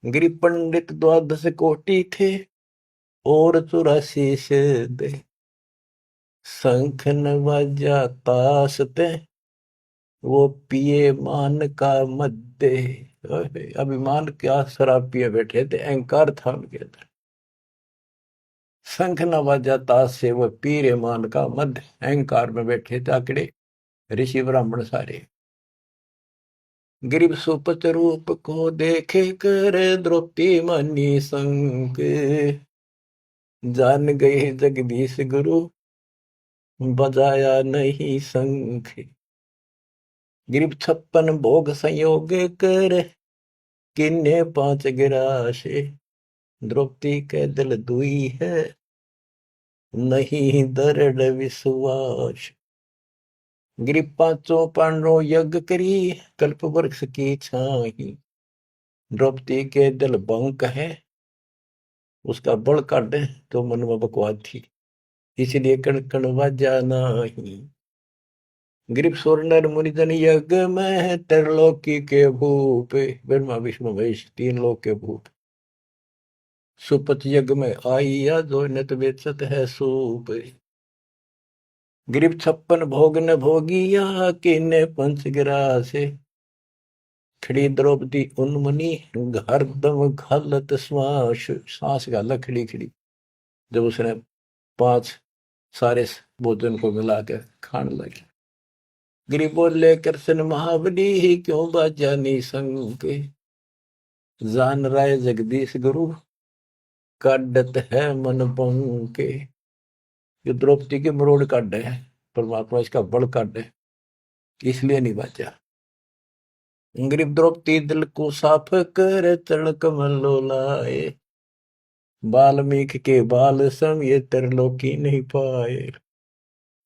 गिरि पंडित 12 कोटि थे और 84 सिद्धे, शंख नवाजा तासत वो पिए मान का मध्य। अभिमान क्या शराब पिए बैठे थे, अहंकार था उनके अंदर। शंख नवाजा ताश से वो पीरे मान का मध्य, अहंकार में बैठे थे आकड़े ऋषि ब्राह्मण सारे। गिरिव सुपत रूप को देखे कर द्रौपदी मनी संग, जान गए जगदीश गुरु बजाया नहीं शंख। गिरब 56 भोग संयोग कर, किन्ने 5 गिराशे। द्रौपदी के दिल दुई है, नहीं दृढ़ विश्वास। गिरब 5 पांडवों यज्ञ करी, कल्प वृक्ष की छाही। द्रौपदी के दिल बंक है, उसका बल काटे तो मन में बकवाद थी, इसलिए कण कण वाजा नाही। गिरब स्वर्णर मुनिजन यज्ञ में, त्रिलोकी के भूप। ब्रह्मा विष्णु महेश 3 लोक के भूप। सुपथ यज्ञ में आइया, जो नत बेचत है सूप। गिरब 56 भोग न भोगिया, किन्ने 5 गिरासे। खड़ी द्रौपदी उन्मुनी, हरदम घालत श्वास। सांस गाला खड़ी खड़ी, जब उसने 5 सारे भोजन को मिला के खाने लगे। गिरि बोले कृष्ण महाबली, क्यों बाजा निसंग। जान राय जगदीश गुरु, काटत है मन बंके। ये द्रौपदी के मरोड़ काट है, परमात्मा इसका बड़ काट है, इसलिए नहीं बाजा। गरीब द्रौपदी दिल को साफ कर, चरण कमल लाए। वाल्मीकि के बाल सम, ये त्रिलोकी नहीं पाए।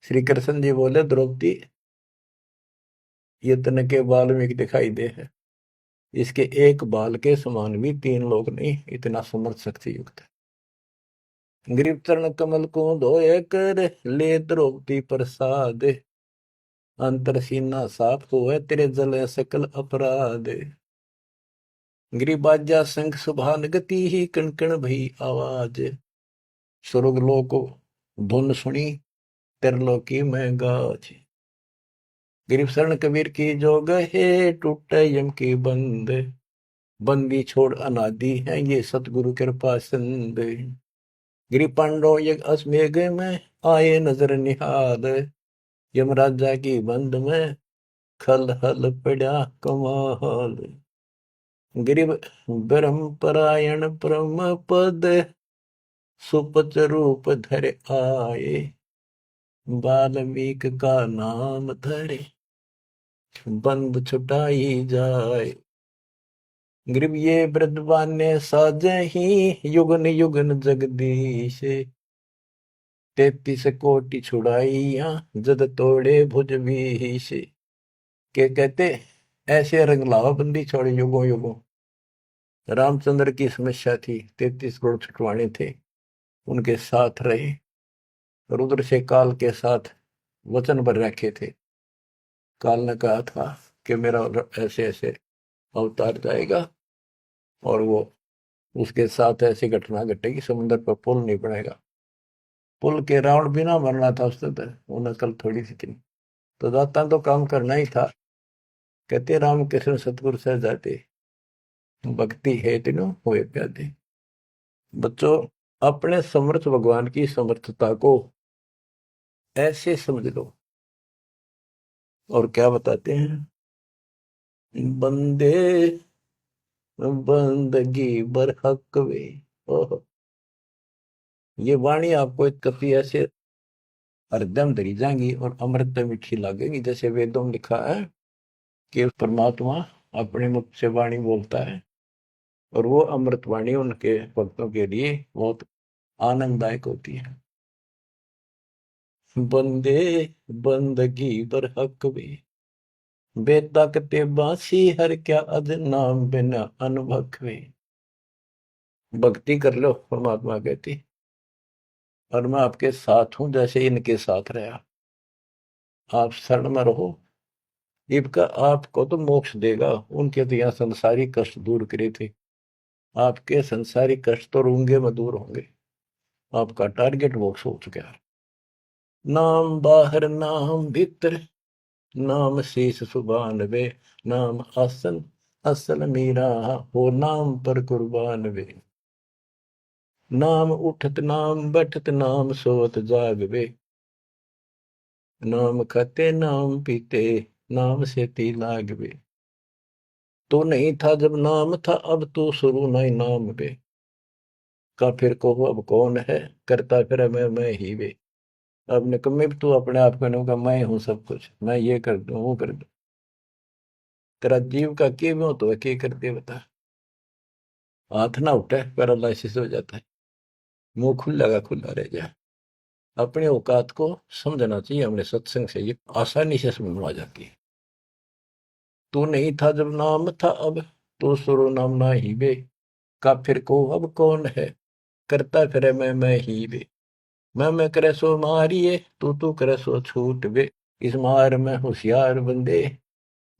श्री कृष्ण जी बोले द्रौपदी, ये तन के वाल्मीकि दिखाई दे है, इसके एक बाल के समान भी 3 लोग नहीं, इतना समर्थ शक्ति युक्त है। गिरिव चरण कमल को धोए कर, ले द्रौपदी प्रसाद। अंतर सीना साफ हुए, तेरे जल सकल अपराध। गिरि बाजा संग सुभान गति ही, कण कण भई आवाज। स्वर्ग लोक धुन सुनी, त्रिलोकी में गाज। गिरिव शरण कबीर की जो गहे, टूटे यम की बंद। बंदी छोड़ अनादि है, ये सतगुरु कृपा संद। गिरि पांडव यज्ञ अश्वमेघ में, आए नजर निहाल। यमराजा की बंद में, खल हल पड़ा कमाल। गिरि ब्रह्म परायण परम पद, सुपच रूप धर आए। वाल्मीकि का नाम धरे, बंद छुटाई जाए। ग्रीब ये वृद्धवान ने साजही, युगन युगन जगदीश। 33 कोटि छुड़ाइया, जद तोड़े भुज विष। के कहते ऐसे रंग लावा बंदी छोड़े युगों युगों। रामचंद्र की समस्या थी, 33 करोड़ छुटवाने थे, उनके साथ रहे। रुद्र से काल के साथ वचन भर रखे थे। काल ने कहा था कि मेरा ऐसे ऐसे अवतार जाएगा, और वो उसके साथ ऐसी घटना घटेगी, समुद्र पर पुल नहीं बनेगा। पुल के रावण बिना मरना था उसने, तो उन्हें कल थोड़ी सी थी, तो दाता तो काम करना ही था। कहते राम कृष्ण सतगुरु सह जाते, भक्ति है तीनों हुए प्यादे। बच्चों, अपने समर्थ भगवान की समर्थता को ऐसे समझ लो। और क्या बताते हैं, बंदे बंदगी बरहक वे। ओह, ये वाणी आपको एक कभी ऐसे हृदय में धरी जाएंगी और अमृत मीठी लगेगी। जैसे वेदों में लिखा है कि परमात्मा अपने मुख से वाणी बोलता है, और वो अमृत वाणी उनके भक्तों के लिए बहुत आनंददायक होती है। बंदे बंदगी बरहक वे, बेताकते बासी हर क्या अज नाम बिना अनुभव। भक्ति कर लो, परमात्मा कहती, और मैं आपके साथ हूं जैसे इनके साथ रहा। आप शरण में रहो, इनका आपको तो मोक्ष देगा। उनके तो यहाँ संसारी कष्ट दूर करे थे, आपके संसारी कष्ट तो रूंगे में दूर होंगे। आपका टारगेट मोक्ष हो चुका है। नाम बाहर नाम भीतर, नाम शीश सुबान वे। नाम आसन असल मीरा, हो नाम पर कुर्बान वे। नाम उठत नाम बैठत, नाम सोत जाग वे। नाम खाते नाम पीते, नाम से ती लाग वे। तो नहीं था जब नाम था, अब तो शुरू नहीं नाम वे। का फिर कहो अब कौन है, करता फिर मैं ही वे। अब निकम्मे भी तू अपने आप को नहीं, मैं हूँ सब कुछ, मैं ये कर दूं वो कर दूं। तेरा जीव का के में तो है, के कर दे बता। हाथ ना उठे पैरालिसिस हो जाता है, मुंह खुला का खुला रह जाए। अपने औकात को समझना चाहिए, हमने सत्संग से ये आसानी से समझ में आ जाती है। तू नहीं था जब नाम था, अब तो सुरो नाम ना ही बे। का फिर को अब कौन है, करता फिरे मैं ही बे। मैं करे सो मारिए, तू करे सो छूट बे। इस मार में होशियार बंदे,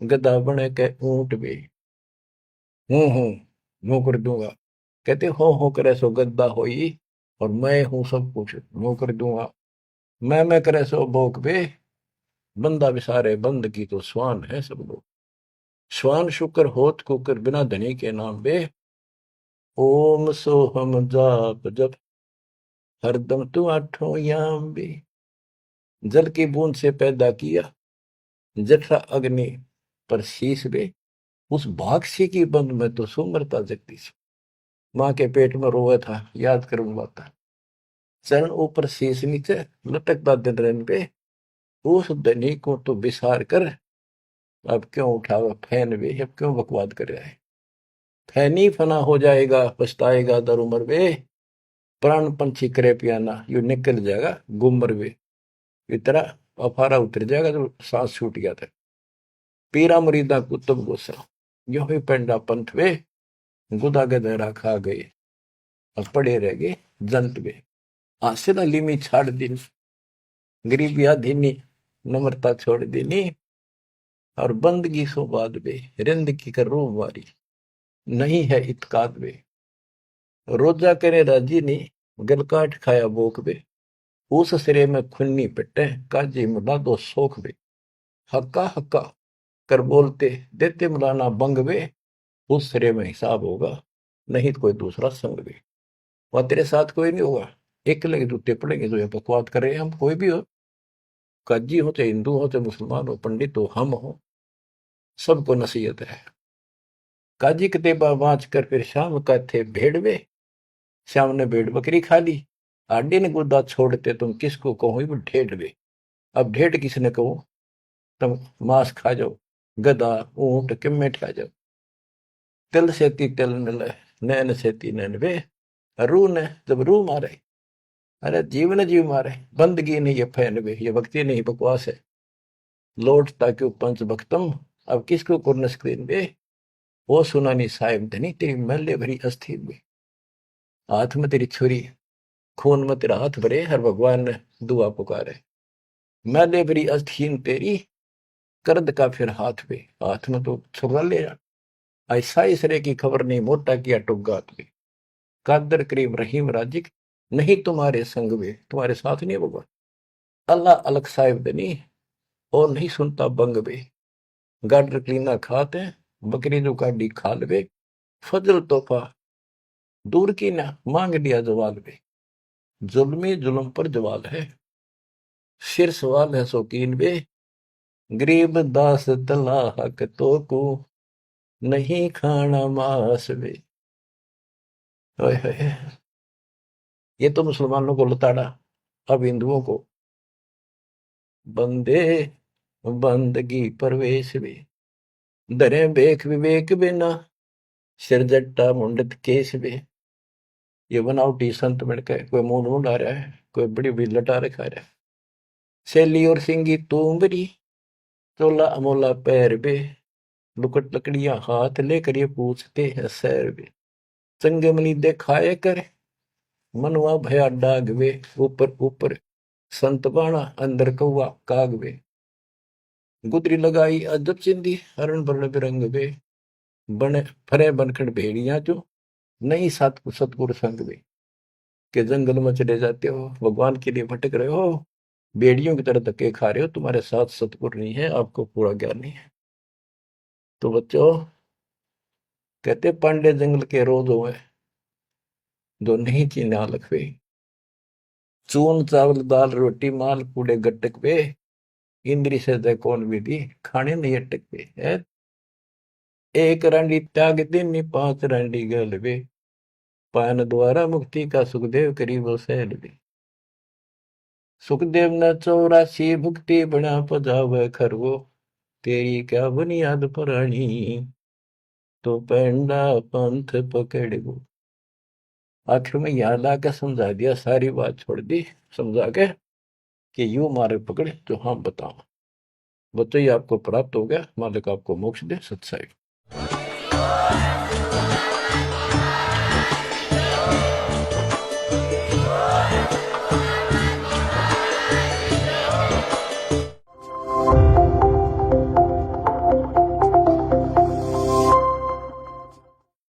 गधा बने के ऊंट बे। हूँ यूं कर दूंगा। कहते हो करे सो गद्दा होई, और मैं हूं सब कुछ यूं कर दूंगा। मैं करे सो भोग बे, बंदा बिसारे बंद की तो स्वान है सब लोग। श्वान शुक्र होत कुकर बिना धनी के नाम बे। ओम सोहम जाप जप, हरदम तू आठों याम बे। जल की बूंद से पैदा किया, जठरा अग्नि पर शीश बे। उस भागसी की बंद में तो सुमरता जगती सी। माँ के पेट में रोया था, याद करूं बाता। चरण ऊपर शीश नीचे, लटकता दिन रन पे। उस धनी को तो बिसार कर, अब क्यों उठावा फैन वे, अब क्यों बकवाद कर रहा है। फैनी फना हो जाएगा, पछताएगा दर उम्र वे। प्राण पंछी करे पियाना, यू निकल जाएगा गुमर वे। इतना अफारा उतर जाएगा तो सांस छूट गया था। पीरा मुरीदा कुतुब गुस्सा, यो ही पेंडा पंथ वे। गुदा गदरा खा गए, अब पड़े रह गए जंत वे। हासिल अली में छाड़ दी, गरीबी आधीनी नम्रता छोड़ देनी। और बंदगी सो बाद बे, रिंद की कर रो वारी, नहीं है इतकाद बे। रोजा करे राजी ने, गल काट खाया बोक बे। उस सिरे में खुन्नी पिटे, काजी मुला दो सोख बे। हक्का हक्का कर बोलते, देते मुलाना बंग बे। उस सिरे में हिसाब होगा, नहीं तो कोई दूसरा संग बे। वह तेरे साथ कोई नहीं होगा, एक लगे जूते पड़ेंगे जो ये बकवाद कर रहे हैं। हम कोई भी हो, काजी हो चाहे हिंदू हो चाहे मुसलमान हो, पंडित हो हम हो, सबको नसीहत है। काजी कतेबा बाँच कर फिर शाम का थे भेड़वे। श्याम ने भेड़ बकरी खा ली, आडे ने गुदा छोड़ते तुम किसको कहो वो ढेढ़वे। अब ढेढ़ किसने कहो, तुम मांस खा जाओ, गधा ऊंट किम्मे खा जाओ। तिल सेती तिल मिले, नैन सेती नैन वे। रू ने जब रू मारे, अरे जीव ने जीव मारे। बंदगी नहीं ये फैन वे, ये भक्ति नहीं बकवास है। लौट ताकि पंच भक्तम, अब किसको कुर्न स्क्रीन वे। वो सुनानी साहिब धनी तेरी महल्ले भरी अस्थि में। हाथ में तेरी छुरी, खून में तेरा हाथ भरे, हर भगवान ने दुआ पुकारे। महल्ले भरी अस्थीन तेरी, कर्द का फिर हाथ पे। हाथ में तो छुरा ले जा, ऐसा इसरे की खबर नहीं, मोटा किया टुग्गा पे। कादर करीम रहीम राजिक, नहीं तुम्हारे संग में, तुम्हारे साथ नहीं होगा। अल्लाह अलग साहिब दनी, और नहीं सुनता बंग बे। गाडर क्लीना खाते, बकरी जो काडी खा लवे। फजल तोहफा दूर की ना, मांग लिया जवाल बे। जुल्मी जुल्म पर जवाल है, सिर सवाल है शौकीन बे। गरीब दास तला हक तो को, नहीं खाना मांस बे। ओए होए, ये तो मुसलमानों को लताड़ा, अब हिंदुओं को बंदे बंदगी परवेश बे। दरे बेख विवेक बिना, सिर जट्टा मुंडत केस बे। ये बनावटी संत मिलकर कोई मुंह ढूंढ आ रहा है, कोई बड़ी बड़ी लटारे खा रहा है। सैली और सिंगी तूमरी, चोला अमोला पैर बे। लुकट लकड़ियां हाथ लेकर ये पूछते हैं सैर बे। चंगमनी देखाए कर, मनवा भया डाग वे। ऊपर ऊपर संत बाणा, अंदर कौआ काग वे। गुदरी लगाई अजब चिंदी, हरण बरण बिरंग वे। बने फरे बनखंड भेड़िया जो, नहीं सतगुरु संग वे। के जंगल में चले जाते हो, भगवान के लिए भटक रहे हो, भेड़ियों की तरह धक्के खा रहे हो, तुम्हारे साथ सतगुरु नहीं है, आपको पूरा ज्ञान नहीं है। तो बच्चों, कहते पांडे जंगल के रोज हुए, जो नहीं चीना लखवे। चून चावल दाल रोटी माल पूड़े गट्टक पे। इंद्री से दे कौन विधि, खाने नहीं अटक पे है। एक रांडी त्याग दिन, पांच रांडी गल वे। पान द्वारा मुक्ति का सुखदेव करीब सहल वे। सुखदेव न 84 भुक्ति बना पजावे खरगो, तेरी क्या बुनियाद पुरानी, तो पेंडा पंथ पकड़ गो। आखिर में याद आके समझा दिया, सारी बात छोड़ दी समझा के कि यूं मारे पकड़े तो हम बताओ। बताइए आपको प्राप्त हो गया, मालिक आपको मोक्ष दे। सत्साई।